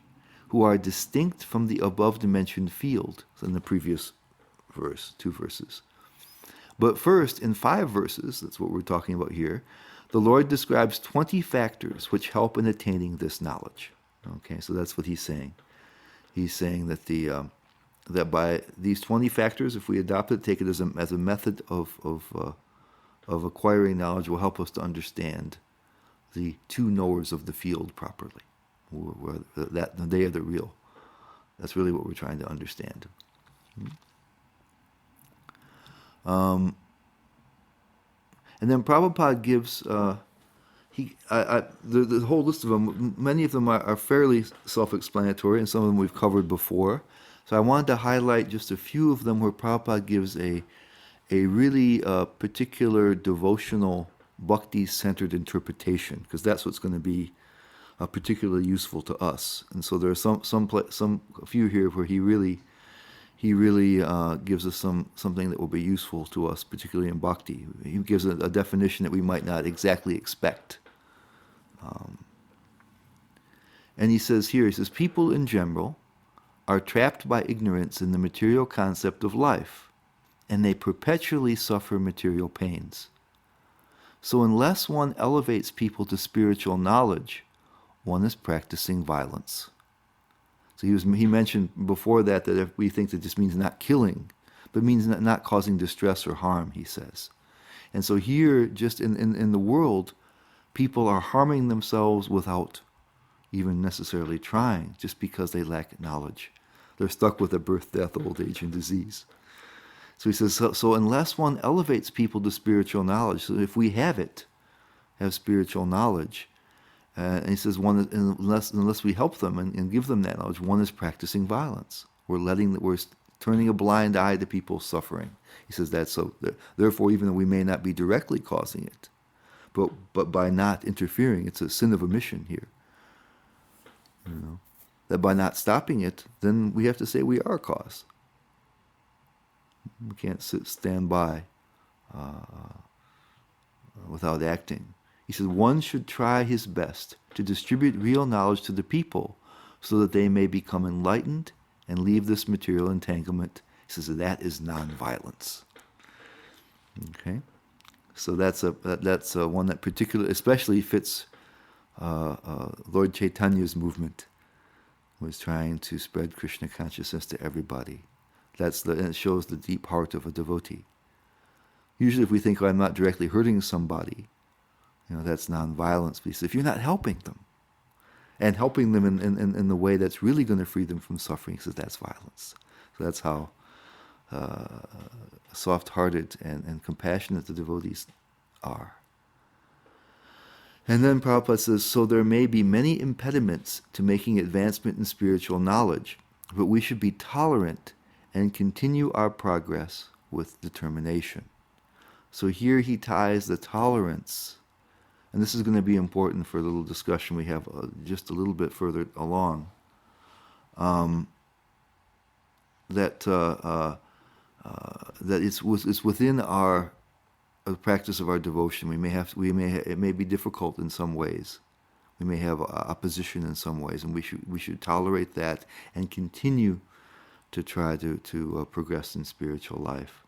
who are distinct from the above-mentioned field, in the previous verse, 2 verses. But first, in 5 verses, that's what we're talking about here, the Lord describes 20 factors which help in attaining this knowledge. Okay, so that's what he's saying. He's saying that that by these 20 factors, if we adopt it, take it as a method of acquiring knowledge, will help us to understand the two knowers of the field properly. That they are the real. That's really what we're trying to understand. And then Prabhupada gives the whole list of them. Many of them are fairly self-explanatory, and some of them we've covered before. So I wanted to highlight just a few of them where Prabhupada gives a really particular devotional bhakti-centered interpretation, because that's what's going to be particularly useful to us. And so there are a few here where he really gives us something that will be useful to us, particularly in bhakti. He gives a definition that we might not exactly expect. And he says here, people in general are trapped by ignorance in the material concept of life, and they perpetually suffer material pains. So unless one elevates people to spiritual knowledge, one is practicing violence. So he mentioned before that if we think that this means not killing, but means not causing distress or harm, he says. And so here, just in the world, people are harming themselves without even necessarily trying, just because they lack knowledge. They're stuck with a birth, death, old age, and disease. So he says, so unless one elevates people to spiritual knowledge, so if we have spiritual knowledge, and he says, unless we help them and give them that knowledge, one is practicing violence. We're turning a blind eye to people's suffering. He says that so. Therefore, even though we may not be directly causing it, but by not interfering, it's a sin of omission here. That by not stopping it, then we have to say we are cause. We can't stand by without acting. He says one should try his best to distribute real knowledge to the people so that they may become enlightened and leave this material entanglement. He says that is nonviolence. Okay, so that's one that particularly, especially fits Lord Chaitanya's movement, was trying to spread Krishna consciousness to everybody. And it shows the deep heart of a devotee. Usually if we think, I'm not directly hurting somebody, that's nonviolence. But if you're not helping them, and helping them in the way that's really going to free them from suffering, he says that's violence. So that's how soft-hearted and compassionate the devotees are. And then Prabhupada says, so there may be many impediments to making advancement in spiritual knowledge, but we should be tolerant and continue our progress with determination. So here he ties the tolerance, and this is going to be important for a little discussion we have just a little bit further along, that it's within our practice of our devotion. It may be difficult in some ways. We may have opposition in some ways, and we should tolerate that and continue to try to progress in spiritual life.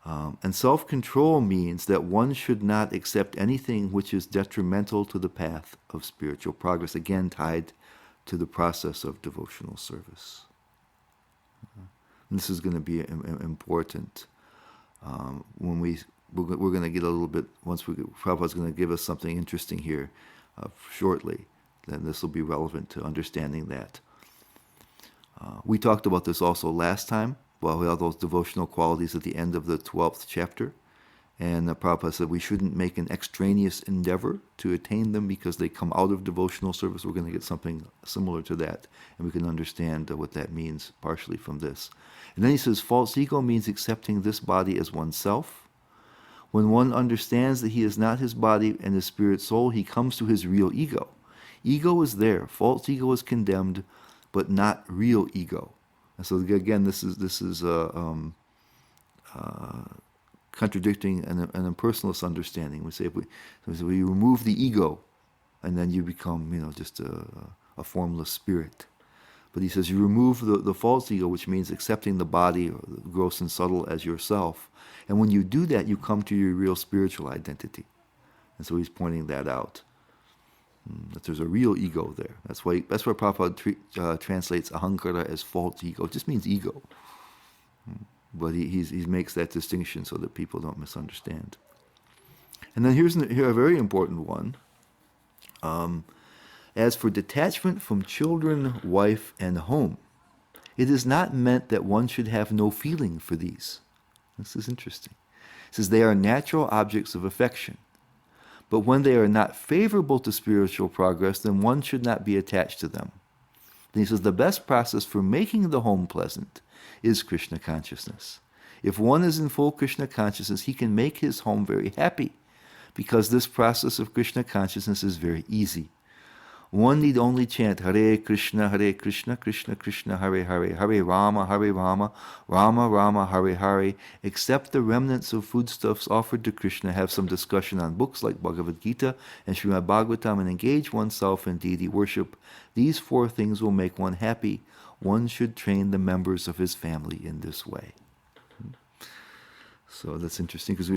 And self-control means that one should not accept anything which is detrimental to the path of spiritual progress, again tied to the process of devotional service. And this is going to be important when we're going to get a little bit, Prabhupada's going to give us something interesting here shortly, then this will be relevant to understanding that. We talked about this also last time. Well, we have those devotional qualities at the end of the 12th chapter. And Prabhupada said we shouldn't make an extraneous endeavor to attain them because they come out of devotional service. We're going to get something similar to that. And we can understand what that means partially from this. And then he says, false ego means accepting this body as oneself. When one understands that he is not his body and his spirit soul, he comes to his real ego. Ego is there. False ego is condemned, but not real ego. And so again, this is contradicting an impersonalist understanding. We say we remove the ego, and then you become just a formless spirit. But he says you remove the false ego, which means accepting the body, or the gross and subtle, as yourself. And when you do that, you come to your real spiritual identity. And so he's pointing that out. That there's a real ego there. That's why Prabhupada translates ahankara as false ego. It just means ego. But he makes that distinction so that people don't misunderstand. And then here a very important one. As for detachment from children, wife, and home, it is not meant that one should have no feeling for these. This is interesting. It says they are natural objects of affection. But when they are not favorable to spiritual progress, then one should not be attached to them. Then he says the best process for making the home pleasant is Krishna consciousness. If one is in full Krishna consciousness, he can make his home very happy, because this process of Krishna consciousness is very easy. One need only chant Hare Krishna, Krishna Krishna, Hare Hare, Hare Rama, Rama Rama, Hare Hare. Accept the remnants of foodstuffs offered to Krishna, have some discussion on books like Bhagavad Gita and Srimad Bhagavatam, and engage oneself in deity worship. These four things will make one happy. One should train the members of his family in this way. So that's interesting, because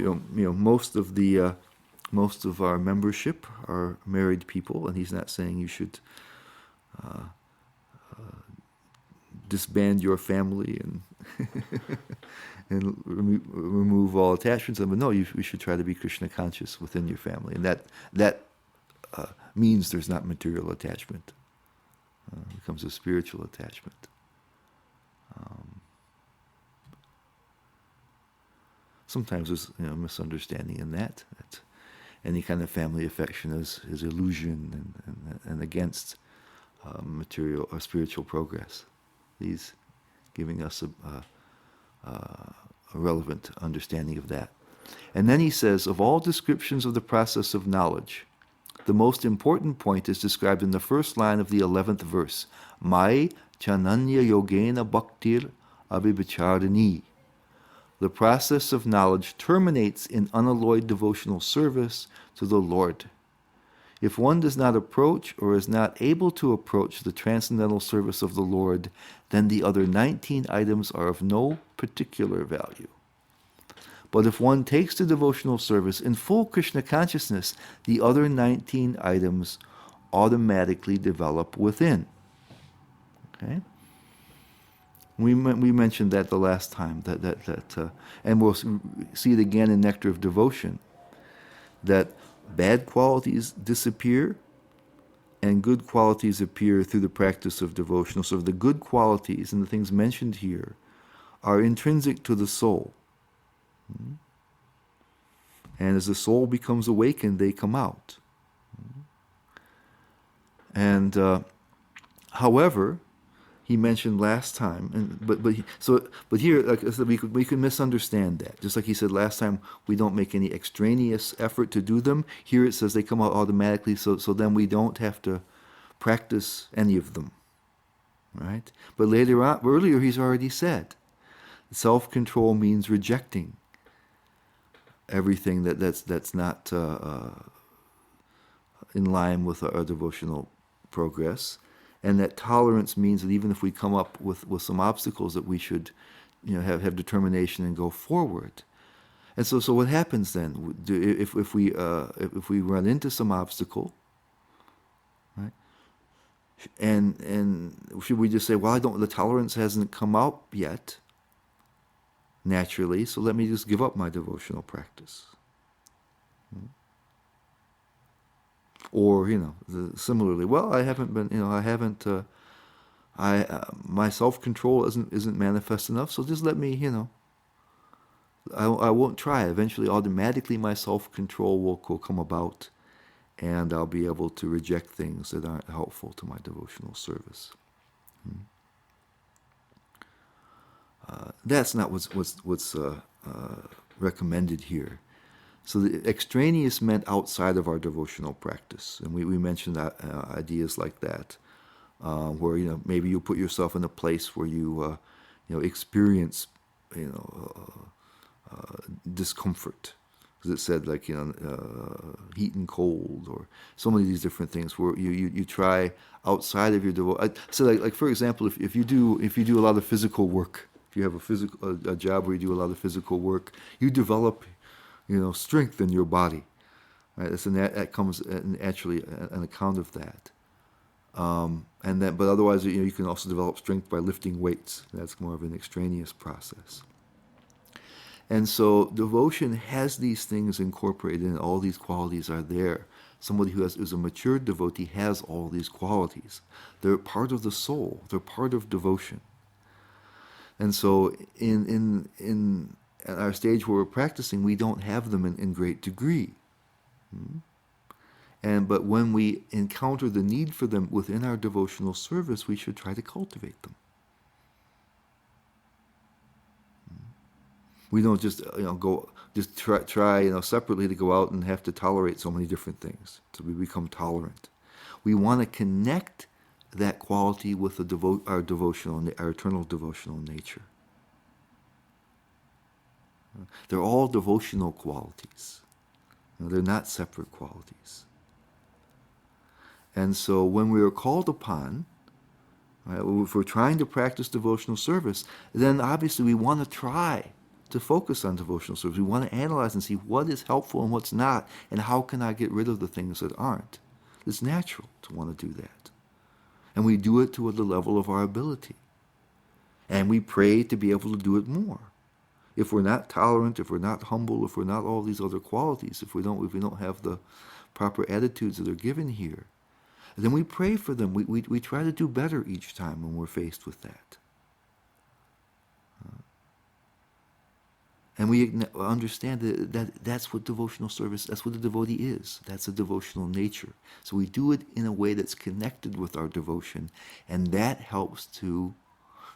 most of our membership are married people, and he's not saying you should disband your family and and remove all attachments. But no, we should try to be Krishna conscious within your family, and that means there's not material attachment. It becomes a spiritual attachment. Sometimes there's misunderstanding in that any kind of family affection is illusion and against material or spiritual progress. He's giving us a relevant understanding of that. And then he says, of all descriptions of the process of knowledge, the most important point is described in the first line of the 11th verse. Mai chananya yogena bhaktir abhibhacharini. The process of knowledge terminates in unalloyed devotional service to the Lord. If one does not approach or is not able to approach the transcendental service of the Lord, then the other 19 items are of no particular value. But if one takes the devotional service in full Krishna consciousness, the other 19 items automatically develop within. Okay? We mentioned that the last time, and we'll see it again in Nectar of Devotion, that bad qualities disappear and good qualities appear through the practice of devotional. So the good qualities and the things mentioned here are intrinsic to the soul. And as the soul becomes awakened, they come out. And however, he mentioned last time, but here, like I said, we could misunderstand that. Just like he said last time, we don't make any extraneous effort to do them. Here it says they come out automatically, so then we don't have to practice any of them, right? But earlier he's already said, self-control means rejecting everything that's not in line with our devotional progress. And that tolerance means that even if we come up with some obstacles, that we should, have determination and go forward. And so what happens then? If we run into some obstacle, right? And should we just say, well, the tolerance hasn't come out yet naturally, so let me just give up my devotional practice? Or, similarly, well, I haven't been, my self-control isn't manifest enough, so just let me, I won't try. Eventually, automatically, my self-control will come about, and I'll be able to reject things that aren't helpful to my devotional service. That's not what's recommended here. So the extraneous meant outside of our devotional practice, and we mentioned that, ideas like that, where maybe you put yourself in a place where you experience discomfort, because it said heat and cold, or so many of these different things where you try outside of your devotion. So like for example, if you do a lot of physical work, if you have a job where you do a lot of physical work, you develop strength in your body, right? That comes naturally an account of that. But otherwise, you can also develop strength by lifting weights. That's more of an extraneous process. And so devotion has these things incorporated, and all these qualities are there. Somebody who is a mature devotee has all these qualities. They're part of the soul. They're part of devotion. And so in at our stage where we're practicing, we don't have them in great degree. But when we encounter the need for them within our devotional service, we should try to cultivate them. We don't just try separately to go out and have to tolerate so many different things. So we become tolerant. We want to connect that quality with our eternal devotional nature. They're all devotional qualities. They're not separate qualities. And so when we are called upon, right, if we're trying to practice devotional service, then obviously we want to try to focus on devotional service. We want to analyze and see what is helpful and what's not, and how can I get rid of the things that aren't. It's natural to want to do that. And we do it to the level of our ability. And we pray to be able to do it more. If we're not tolerant, if we're not humble, if we're not all these other qualities, if we don't have the proper attitudes that are given here, then we pray for them. We try to do better each time when we're faced with that. And we understand that's what devotional service, that's what the devotee is. That's a devotional nature. So we do it in a way that's connected with our devotion, and that helps to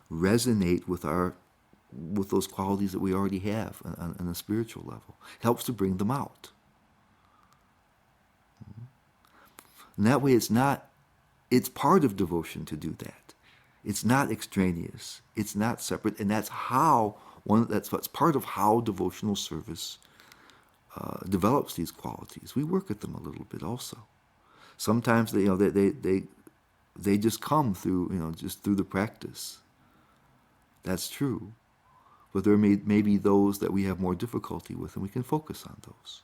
resonate with those qualities that we already have on a spiritual level. It helps to bring them out. And that way it's part of devotion to do that. It's not extraneous. It's not separate. And that's part of how devotional service develops these qualities. We work at them a little bit also. Sometimes they just come through, just through the practice. That's true. But there may be those that we have more difficulty with, and we can focus on those.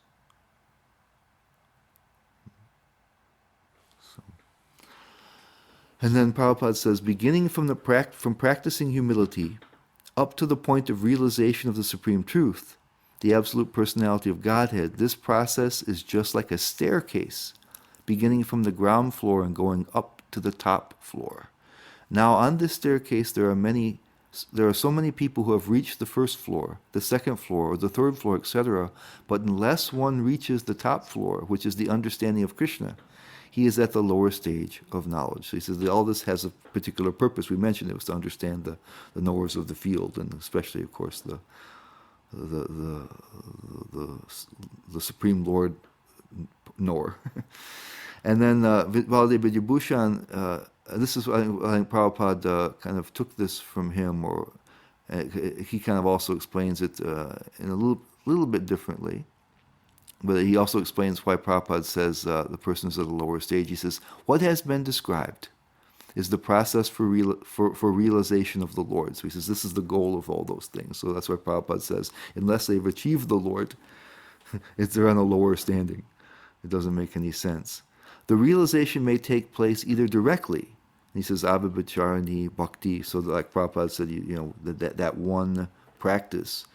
And then Prabhupada says, beginning from practicing humility up to the point of realization of the Supreme Truth, the Absolute Personality of Godhead, this process is just like a staircase, beginning from the ground floor and going up to the top floor. Now on this staircase there are so many people who have reached the first floor, the second floor, or the third floor, etc., but unless one reaches the top floor, which is the understanding of Krishna, he is at the lower stage of knowledge. So he says that all this has a particular purpose. We mentioned it was to understand the knowers of the field, and especially, of course, the Supreme Lord knower. And then Vidyabhushan, this is, I think Prabhupada kind of took this from him, or he kind of also explains it in a little bit differently. But he also explains why Prabhupada says the person is at a lower stage. He says, what has been described is the process for realization of the Lord. So he says this is the goal of all those things. So that's why Prabhupada says, unless they've achieved the Lord, they're on a lower standing. It doesn't make any sense. The realization may take place either directly. He says, Abhibhacharani Bhakti. So like Prabhupada said, that one practice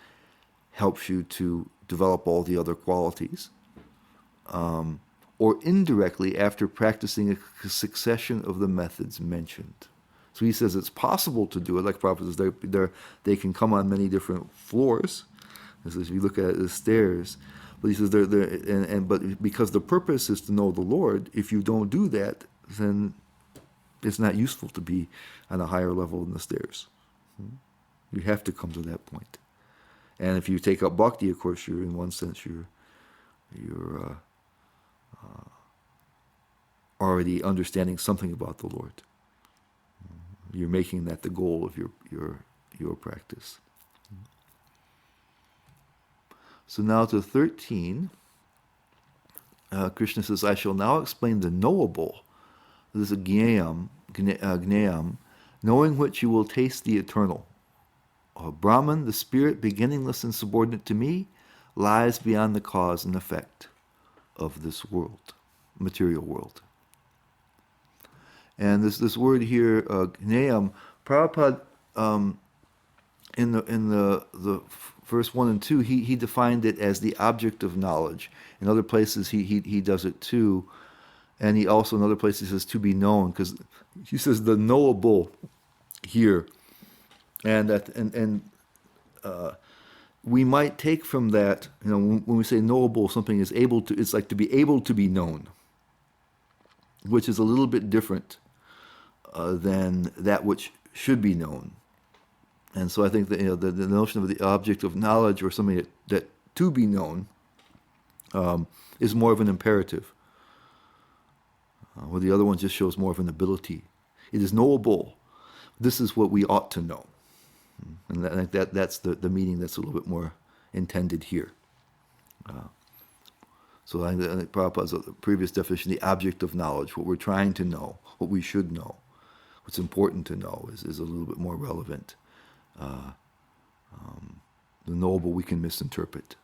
helps you to develop all the other qualities. Or indirectly after practicing a succession of the methods mentioned. So he says it's possible to do it. Like Prabhupada says, they can come on many different floors. This is, if you look at the stairs. But he says, but because the purpose is to know the Lord, if you don't do that, then it's not useful to be on a higher level in the stairs. You have to come to that point. And if you take up bhakti, of course, you're in one sense you're already understanding something about the Lord. You're making that the goal of your practice. So now to 13, Krishna says, I shall now explain the knowable. This is gnayam, knowing which you will taste the eternal. Brahman, the spirit beginningless and subordinate to me, lies beyond the cause and effect of this world, material world. And this word here, gnayam, Prabhupada, in the verse 1 and 2, he defined it as the object of knowledge. In other places, he does it too. And he also, in other places, says to be known, because he says the knowable here. And we might take from that, when we say knowable, something is able to, it's like to be able to be known, which is a little bit different than that which should be known. And so I think that the notion of the object of knowledge or something that to be known is more of an imperative, where the other one just shows more of an ability. It is knowable. This is what we ought to know. And I think that's the meaning that's a little bit more intended here. So I think Prabhupada's previous definition, the object of knowledge, what we're trying to know, what we should know, what's important to know is a little bit more relevant. The knowable we can misinterpret.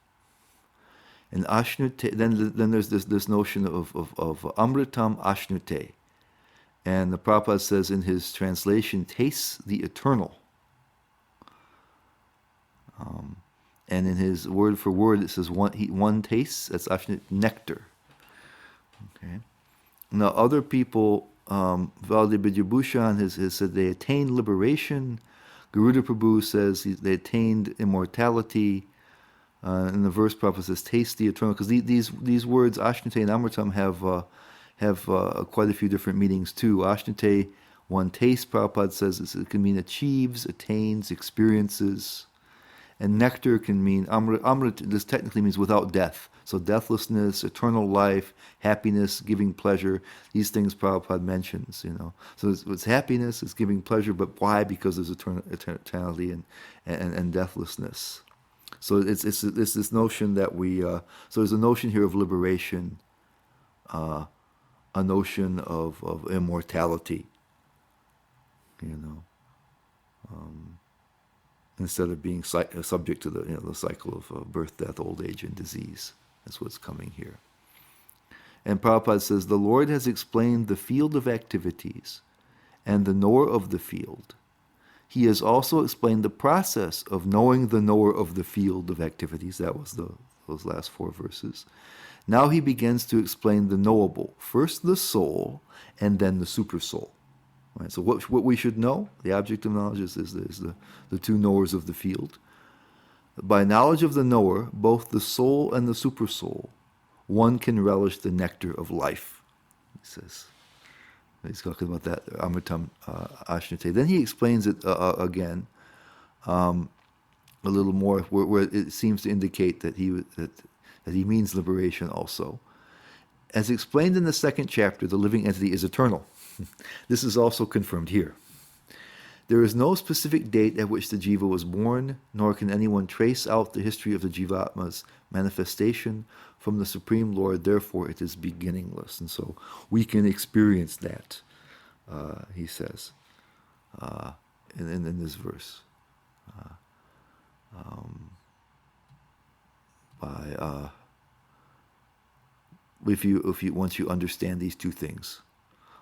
And ashnute, then there's this notion of amritam ashnute. And the Prabhupada says in his translation, tastes the eternal. And in his word for word, it says one tastes, that's ashnut, nectar. Okay. Now other people, Valdibhujabhushan has said they attained liberation. Garuda Prabhu says they attained immortality. In the verse, Prabhupada says, taste the eternal. Because these words, ashnute and amritam, have quite a few different meanings too. Ashnute, one taste, Prabhupada says, it can mean achieves, attains, experiences. And nectar can mean, amrit, this technically means without death. So deathlessness, eternal life, happiness, giving pleasure, these things Prabhupada mentions, So it's happiness, it's giving pleasure, but why? Because there's eternality and deathlessness. So it's this notion that so there's a notion here of liberation, a notion of immortality, instead of being subject to the cycle of birth, death, old age, and disease. That's what's coming here. And Prabhupada says, the Lord has explained the field of activities and the knower of the field. He has also explained the process of knowing the knower of the field of activities. That was those last 4 verses. Now he begins to explain the knowable. First the soul, and then the super soul. Right, so what we should know, the object of knowledge is the 2 knowers of the field. By knowledge of the knower, both the soul and the super soul, one can relish the nectar of life. He says. He's talking about that, amritam ashnute. Then he explains it again, a little more, where it seems to indicate that he means liberation also. As explained in the 2nd chapter, the living entity is eternal. This is also confirmed here. There is no specific date at which the jiva was born, nor can anyone trace out the history of the jivatma's manifestation from the Supreme Lord. Therefore, it is beginningless. And so we can experience that. he says in this verse. By if you once you understand these two things,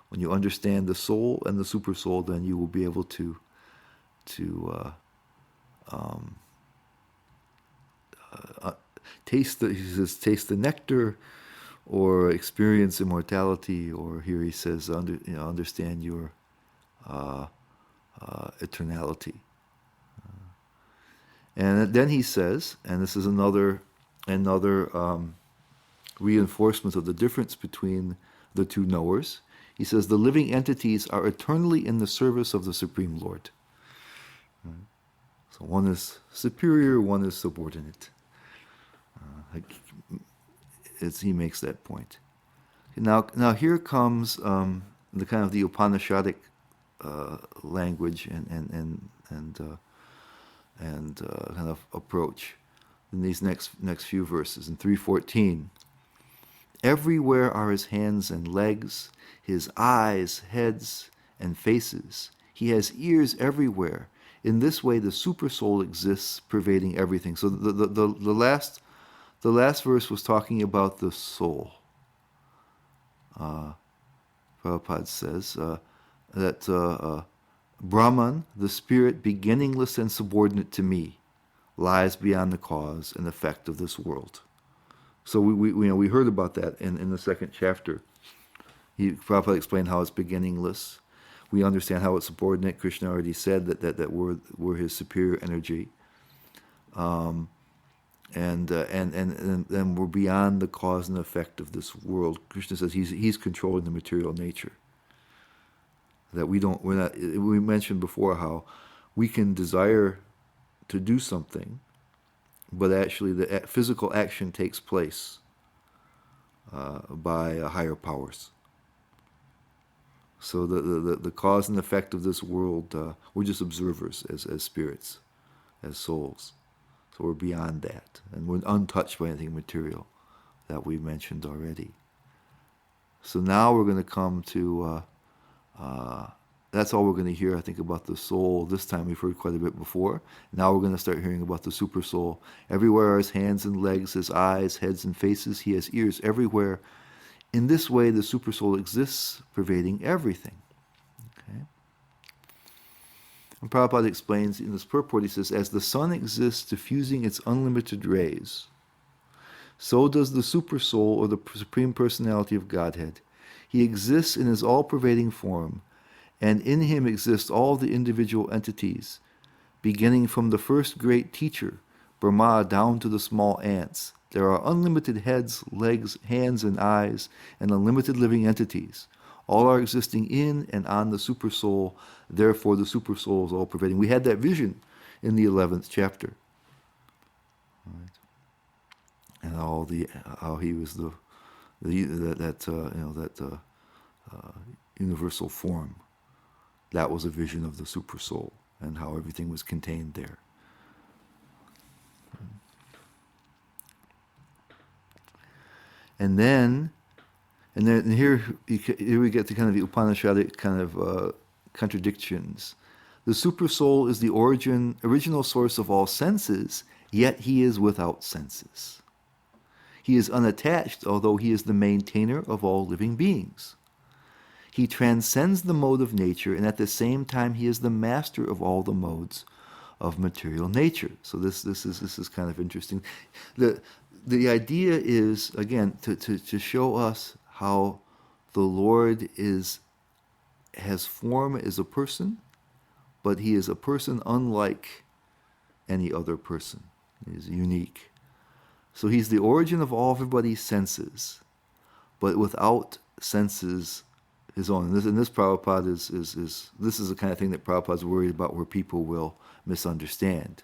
when you understand the soul and the super soul, then you will be able to taste the, he says, taste the nectar, or experience immortality, or here he says, understand your eternality. And then he says, and this is another reinforcement of the difference between the two knowers. He says the living entities are eternally in the service of the Supreme Lord. So one is superior, one is subordinate. He makes that point. Now here comes the kind of the Upanishadic language and kind of approach in these next few verses. In 3:14, everywhere are his hands and legs, his eyes, heads, and faces. He has ears everywhere. In this way, the super soul exists, pervading everything. So the last verse was talking about the soul. Prabhupada says that Brahman, the spirit, beginningless and subordinate to me, lies beyond the cause and effect of this world. So we heard about that in the second chapter. Prabhupada explained how it's beginningless. We understand how it's subordinate. Krishna already said that we're his superior energy, and we're beyond the cause and effect of this world. Krishna says he's controlling the material nature. That we're not. We mentioned before how we can desire to do something, but actually the physical action takes place by higher powers. So the cause and effect of this world, we're just observers as spirits, as souls. So we're beyond that, and we're untouched by anything material that we mentioned already. So now we're going to come to, that's all we're going to hear, I think, about the soul. This time we've heard quite a bit before. Now we're going to start hearing about the super soul. Everywhere are his hands and legs, his eyes, heads, and faces. He has ears everywhere. In this way, the super soul exists, pervading everything. Okay? And Prabhupada explains in this purport, he says, as the sun exists diffusing its unlimited rays, so does the super soul, or the Supreme Personality of Godhead. He exists in his all-pervading form, and in him exist all the individual entities, beginning from the first great teacher, Brahma, down to the small ants. There are unlimited heads, legs, hands, and eyes, and unlimited living entities. All are existing in and on the super soul. Therefore, the super soul is all-pervading. We had that vision in the 11th chapter. Right. And how he was that universal form. That was a vision of the super soul, and how everything was contained there. And then here we get to kind of the Upanishadic kind of contradictions. The super soul is the original source of all senses, yet he is without senses. He is unattached, although he is the maintainer of all living beings. He transcends the mode of nature, and at the same time he is the master of all the modes of material nature. So this is kind of interesting. The idea is, again, to show us how the Lord has form as a person, but he is a person unlike any other person. He is unique. So he's the origin of all everybody's senses, but without senses his own. And this Prabhupada is this is the kind of thing that Prabhupada's worried about, where people will misunderstand.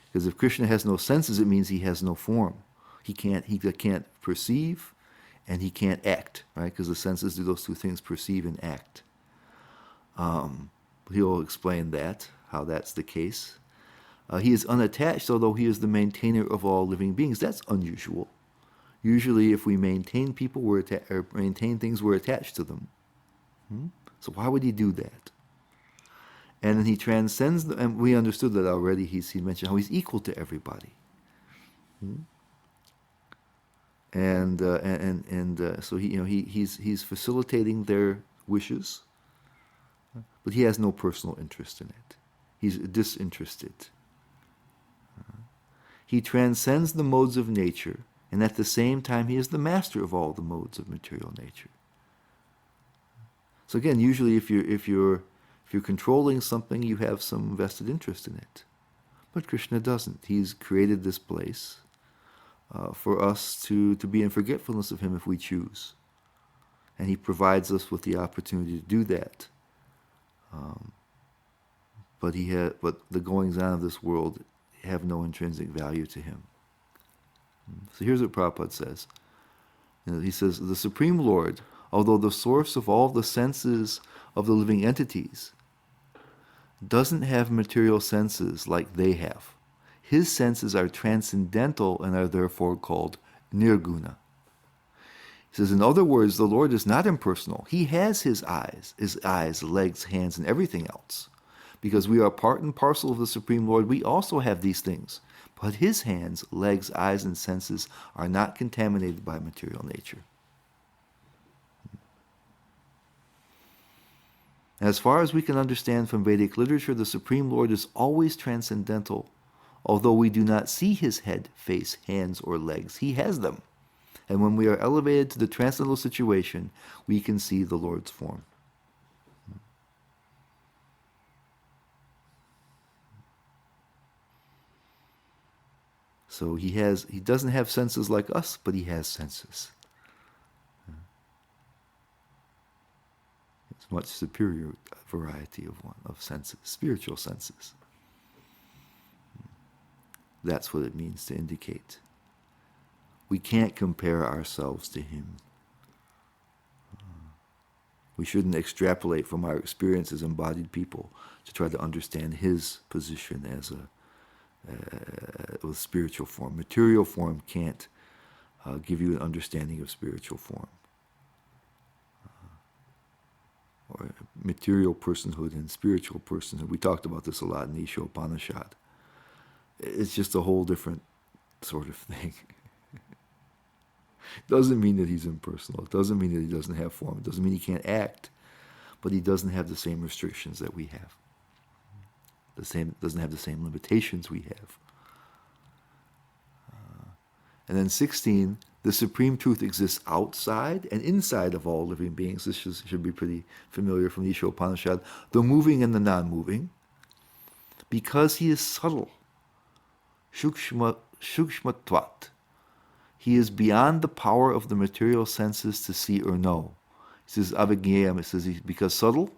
Because if Krishna has no senses, it means he has no form. He can't perceive, and he can't act, right? Because the senses do those two things, perceive and act. He'll explain that, how that's the case. He is unattached, although he is the maintainer of all living beings. That's unusual. Usually, if we maintain people, maintain things, we're attached to them. So why would he do that? And then he transcends, and we understood that already. He mentioned how he's equal to everybody. So he's facilitating their wishes, but he has no personal interest in it. He's disinterested. He transcends the modes of nature, and at the same time he is the master of all the modes of material nature. So again, usually if you're controlling something, you have some vested interest in it. But Krishna doesn't. He's created this place for us to be in forgetfulness of him if we choose. And he provides us with the opportunity to do that. But the goings-on of this world have no intrinsic value to him. So here's what Prabhupada says. He says, the Supreme Lord, although the source of all the senses of the living entities, doesn't have material senses like they have. His senses are transcendental and are therefore called nirguna. He says, in other words, the Lord is not impersonal. He has his eyes, legs, hands, and everything else. Because we are part and parcel of the Supreme Lord, we also have these things. But his hands, legs, eyes, and senses are not contaminated by material nature. As far as we can understand from Vedic literature, the Supreme Lord is always transcendental. Although we do not see his head, face, hands, or legs, he has them. And when we are elevated to the transcendental situation, we can see the Lord's form. So he doesn't have senses like us, but he has senses. It's a much superior variety of senses, spiritual senses. That's what it means to indicate. We can't compare ourselves to him. We shouldn't extrapolate from our experience as embodied people to try to understand his position as with spiritual form. Material form can't give you an understanding of spiritual form. Or material personhood and spiritual personhood. We talked about this a lot in the Isha Upanishad. It's just a whole different sort of thing. It doesn't mean that he's impersonal. It doesn't mean that he doesn't have form. It doesn't mean he can't act. But he doesn't have the same restrictions that we have. Doesn't have the same limitations we have. And then 16, the supreme truth exists outside and inside of all living beings. This should be pretty familiar from the Isha Upanishad. The moving and the non-moving. Because he is subtle. Shukshmatvat. He is beyond the power of the material senses to see or know. He says, avijnayam, it says because subtle,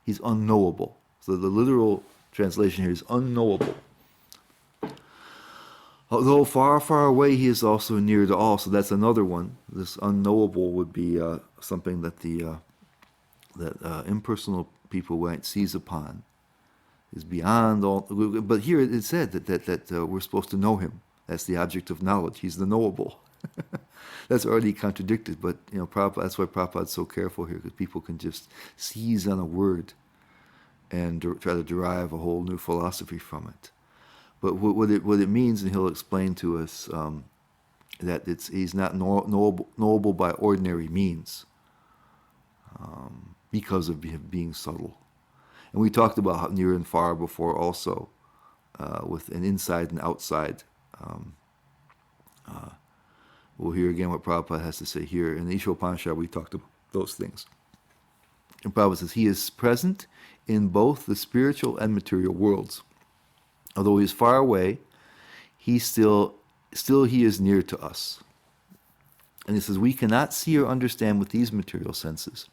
he's unknowable. So the literal translation here is unknowable. Although far, far away, he is also near to all. So that's another one. This unknowable would be something that that impersonal people might seize upon. Is beyond all. But here it said that we're supposed to know him. That's the object of knowledge. He's the knowable. That's already contradicted. But that's why Prabhupada's so careful here, because people can just seize on a word and try to derive a whole new philosophy from it. But what it means, and he'll explain to us that he's not knowable by ordinary means because of him being subtle. And we talked about how near and far before also, with an inside and outside. We'll hear again what Prabhupada has to say here. In the Isha Upanishad, we talked about those things. And Prabhupada says, he is present in both the spiritual and material worlds. Although he is far away, he still he is near to us. And he says, we cannot see or understand with these material senses.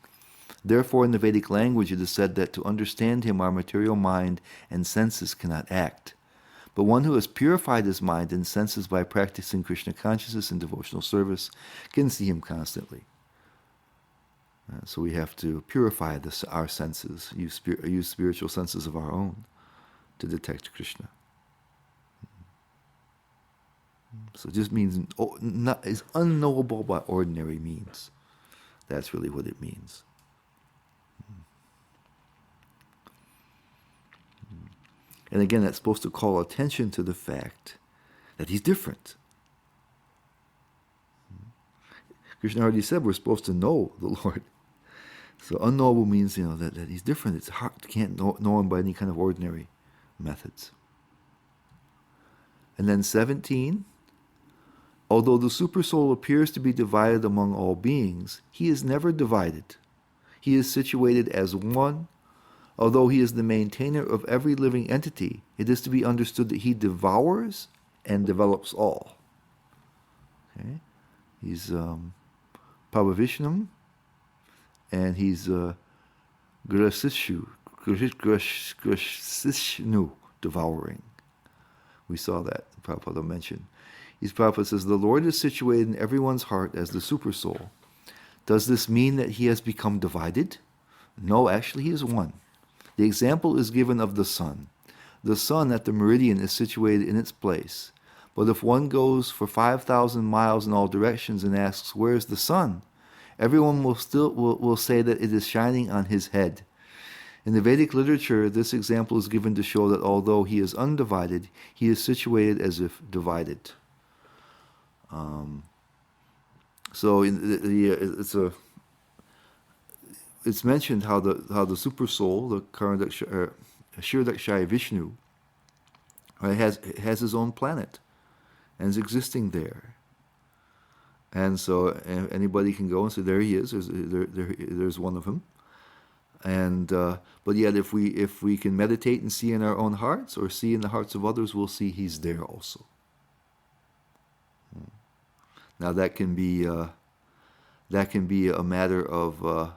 Therefore, in the Vedic language, it is said that to understand him, our material mind and senses cannot act. But one who has purified his mind and senses by practicing Krishna consciousness and devotional service can see him constantly. So we have to purify our senses, use spiritual senses of our own to detect Krishna. So it just means is unknowable by ordinary means. That's really what it means. And again, that's supposed to call attention to the fact that he's different. Krishna already said we're supposed to know the Lord. So unknowable means, that he's different. It's hard. You can't know him by any kind of ordinary methods. And then 17, although the Supersoul appears to be divided among all beings, he is never divided. He is situated as one. Although he is the maintainer of every living entity, it is to be understood that he devours and develops all. Okay? He's Prabhavishnam, and he's Grasishnu, devouring. We saw that, Prabhupada mentioned. Prabhupada says, the Lord is situated in everyone's heart as the Supersoul. Does this mean that he has become divided? No, actually he is one. The example is given of the sun. The sun at the meridian is situated in its place. But if one goes for 5,000 miles in all directions and asks, where is the sun? Everyone will say that it is shining on his head. In the Vedic literature, this example is given to show that although he is undivided, he is situated as if divided. It's mentioned how the super soul, the Kshirodakshaya Vishnu, has his own planet and is existing there. And so anybody can go and say, there he is. There's one of him. And but yet, if we can meditate and see in our own hearts, or see in the hearts of others, we'll see he's there also. Now that can be a matter of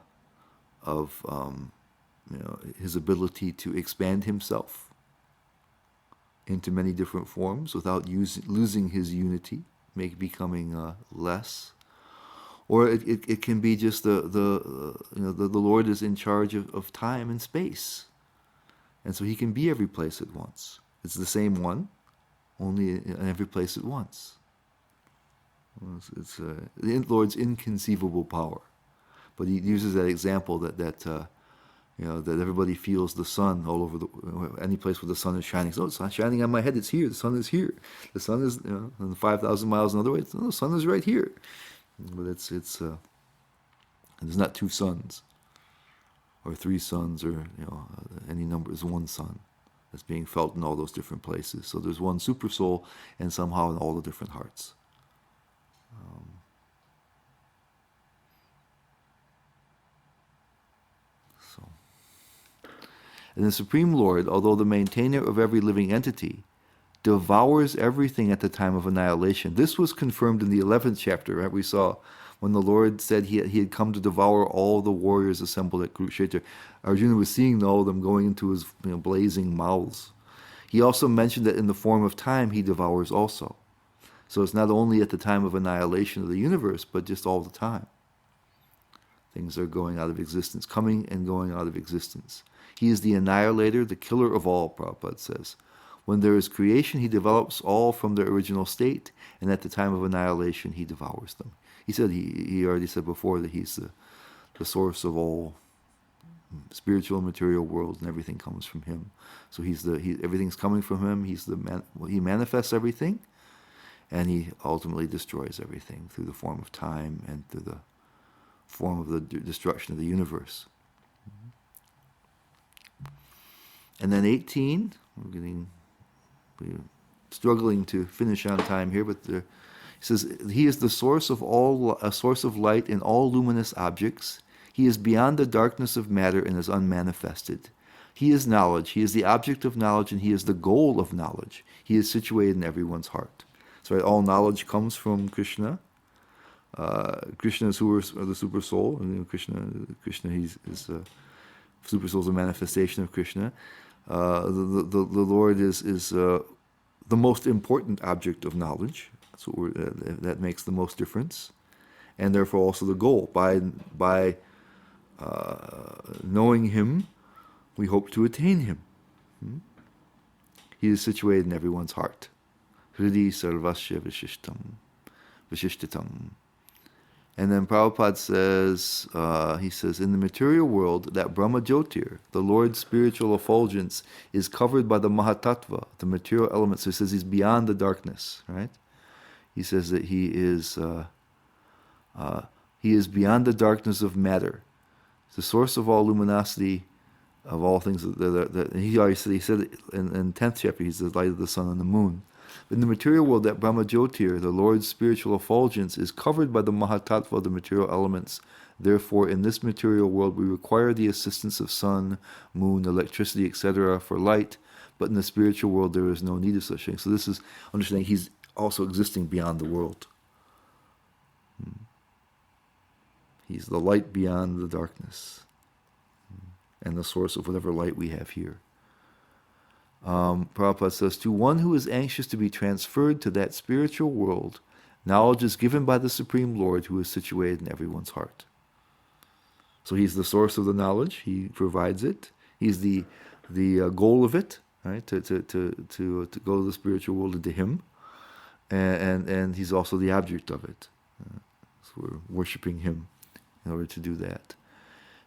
his ability to expand himself into many different forms without losing his unity, becoming less. Or it can be just the Lord is in charge of time and space, and so he can be every place at once. It's the same one, only in every place at once. It's the Lord's inconceivable power, but he uses that example that everybody feels the sun all over any place where the sun is shining. So it's not shining on my head; it's here. The sun is here. The sun is 5,000 miles another way. No, the sun is right here. But it's there's not two suns or three suns or any number. It's one sun that's being felt in all those different places. So there's one super soul, and somehow in all the different hearts. And the Supreme Lord, although the maintainer of every living entity, devours everything at the time of annihilation. This was confirmed in the 11th chapter, right? We saw when the Lord said he had come to devour all the warriors assembled at Kurukshetra. Arjuna was seeing all of them going into his blazing mouths. He also mentioned that in the form of time he devours also. So it's not only at the time of annihilation of the universe, but just all the time. Things are going out of existence, coming and going out of existence. He is the annihilator, the killer of all, Prabhupada says. When there is creation, he develops all from their original state, and at the time of annihilation, he devours them. He said he already said before that he's the source of all spiritual and material worlds, and everything comes from him. So everything's coming from him. He manifests everything, and he ultimately destroys everything through the form of time and through the form of the destruction of the universe. And then 18, we're struggling to finish on time here, but he says, he is the source of a source of light in all luminous objects. He is beyond the darkness of matter and is unmanifested. He is knowledge. He is the object of knowledge, and he is the goal of knowledge. He is situated in everyone's heart. So all knowledge comes from Krishna. Krishna is the super soul. And Krishna is super soul is a manifestation of Krishna. The Lord is the most important object of knowledge. That's that makes the most difference, and therefore also the goal. By knowing Him, we hope to attain Him. He is situated in everyone's heart. Hridi sarvasya vishishtatam. And then Prabhupada says, he says, in the material world, that Brahma Jyotir, the Lord's spiritual effulgence, is covered by the Mahatattva, the material elements. So he says he's beyond the darkness, right? He says that he is beyond the darkness of matter. It's the source of all luminosity, of all things. That he already said, in 10th chapter, he's the light of the sun and the moon. In the material world, that Brahma Jyotir, the Lord's spiritual effulgence, is covered by the Mahatattva, the material elements. Therefore, in this material world, we require the assistance of sun, moon, electricity, etc. for light, but in the spiritual world, there is no need of such things. So this is understanding he's also existing beyond the world. He's the light beyond the darkness, and the source of whatever light we have here. Prabhupada says, to one who is anxious to be transferred to that spiritual world, knowledge is given by the Supreme Lord who is situated in everyone's heart. So he's the source of the knowledge. He provides it. He's the goal of it, right? To go to the spiritual world and to him. And he's also the object of it. So we're worshiping him in order to do that.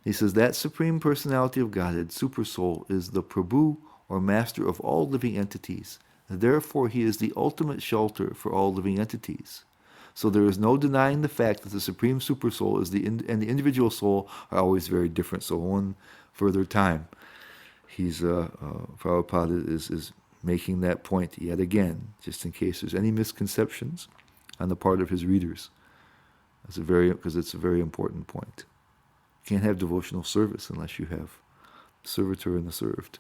He says that Supreme Personality of Godhead, Super Soul, is the Prabhu, or master of all living entities. Therefore, he is the ultimate shelter for all living entities. So there is no denying the fact that the Supreme Super Soul and the individual soul are always very different. So one further time, Prabhupada is making that point yet again, just in case there's any misconceptions on the part of his readers. Because it's a very important point. You can't have devotional service unless you have the servitor and the served.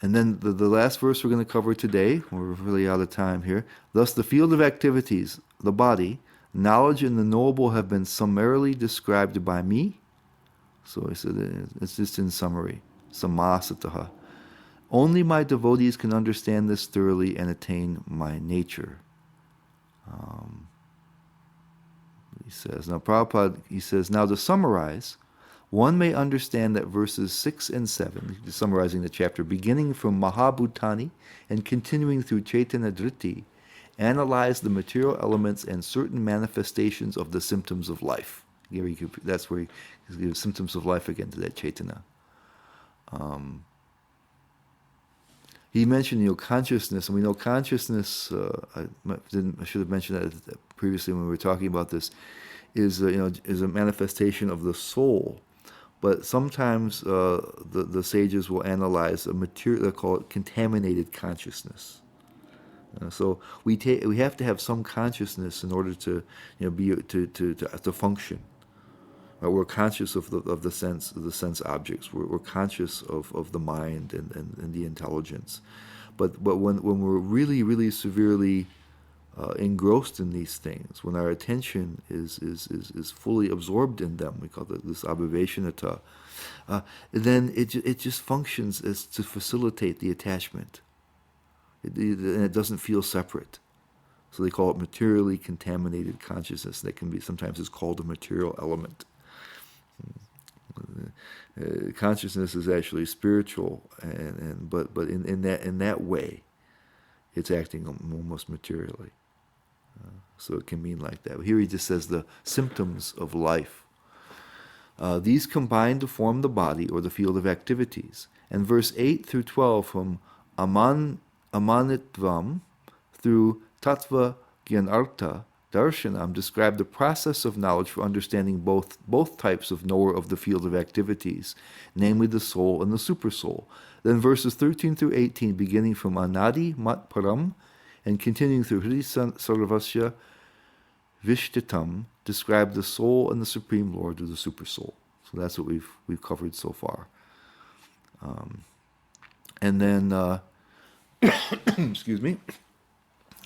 And then the last verse we're going to cover today, we're really out of time here. Thus the field of activities, the body, knowledge and the knowable have been summarily described by me. So he said it's just in summary. Samasataha. Only my devotees can understand this thoroughly and attain my nature. He says, now Prabhupada, he says, now to summarize, one may understand that verses 6 and 7, summarizing the chapter, beginning from Mahabhutani and continuing through Chaitanya Driti, analyze the material elements and certain manifestations of the symptoms of life. That's where he gives symptoms of life again to that Chaitanya. He mentioned, consciousness, and we know consciousness. I should have mentioned that previously when we were talking about this. Is a manifestation of the soul, but sometimes the sages will analyze a material. They call it contaminated consciousness. So we have to have some consciousness in order to to function. We're conscious of the sense objects. We're conscious of the mind and the intelligence. But when we're really, really severely engrossed in these things, when our attention is fully absorbed in them, we call this abhivesanata, then it just functions as to facilitate the attachment. It doesn't feel separate. So they call it materially contaminated consciousness. That can be sometimes is called a material element. Consciousness is actually spiritual, but in that way, it's acting almost materially. So it can mean like that. Here he just says the symptoms of life. These combine to form the body or the field of activities. And verse 8 through 12 from Amanitvam through Tattva Gyanartha Darshanam describe the process of knowledge for understanding both types of knower of the field of activities, namely the soul and the super soul. Then verses 13 through 18, beginning from Anadi Mat Param and continuing through Hri Sarvasya Vishtitam, describe the soul and the Supreme Lord or the super soul. So that's what we've covered so far. And then, excuse me,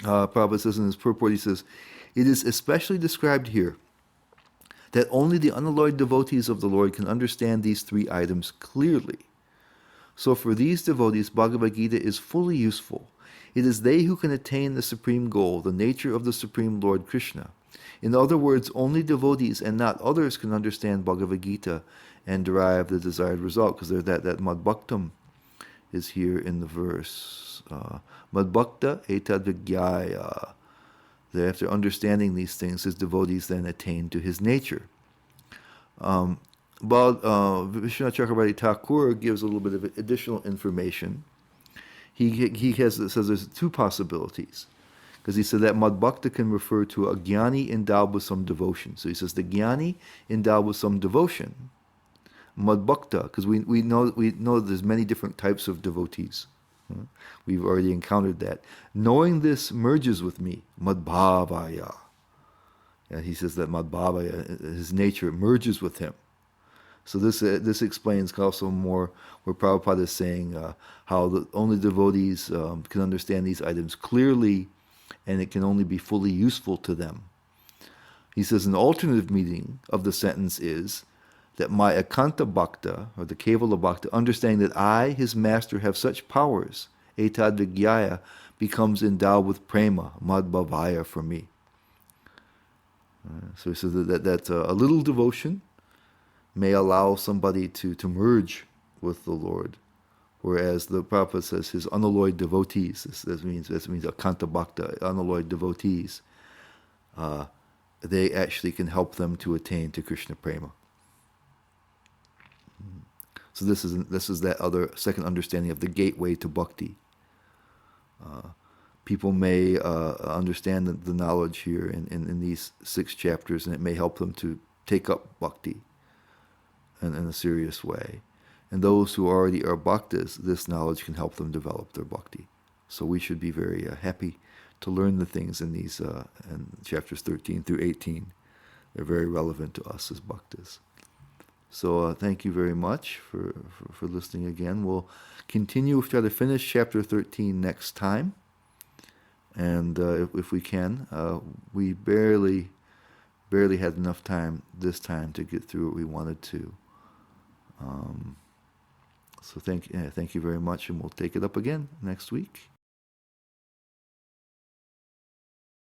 Prabhupada says in his purport, he says, it is especially described here that only the unalloyed devotees of the Lord can understand these three items clearly. So for these devotees, Bhagavad Gita is fully useful. It is they who can attain the supreme goal, the nature of the Supreme Lord Krishna. In other words, only devotees and not others can understand Bhagavad Gita and derive the desired result, because that madbhaktam is here in the verse. Madbhakta etad vigyaya that after understanding these things, his devotees then attain to his nature. But Vishwanath Chakrabarti Thakur gives a little bit of additional information. He says there's two possibilities, because he said that Madbhakta can refer to a jnani endowed with some devotion. So he says the jnani endowed with some devotion, Madbhakta, because we know there's many different types of devotees. We've already encountered that. Knowing this merges with me, Madbhavaya. And he says that Madbhavaya, his nature, merges with him. So this explains also more where Prabhupada is saying how only devotees can understand these items clearly, and it can only be fully useful to them. He says an alternative meaning of the sentence is that my Akanta Bhakta, or the Kevala Bhakta, understanding that I, his master, have such powers, Etad Vigyaya, becomes endowed with prema, Madbhavaya, for me. So he says that a little devotion may allow somebody to merge with the Lord, whereas the Prabhupada says his unalloyed devotees, this means Akanta Bhakta, unalloyed devotees, they actually can help them to attain to Krishna Prema. So this is that other second understanding of the gateway to bhakti. People may understand the knowledge here in these 6 chapters, and it may help them to take up bhakti in a serious way. And those who already are bhaktas, this knowledge can help them develop their bhakti. So we should be very happy to learn the things in these in chapters 13 through 18. They're very relevant to us as bhaktas. So thank you very much for listening again. We'll continue, try to finish chapter 13 next time. And if we can, we barely had enough time this time to get through what we wanted to. So thank you very much, and we'll take it up again next week.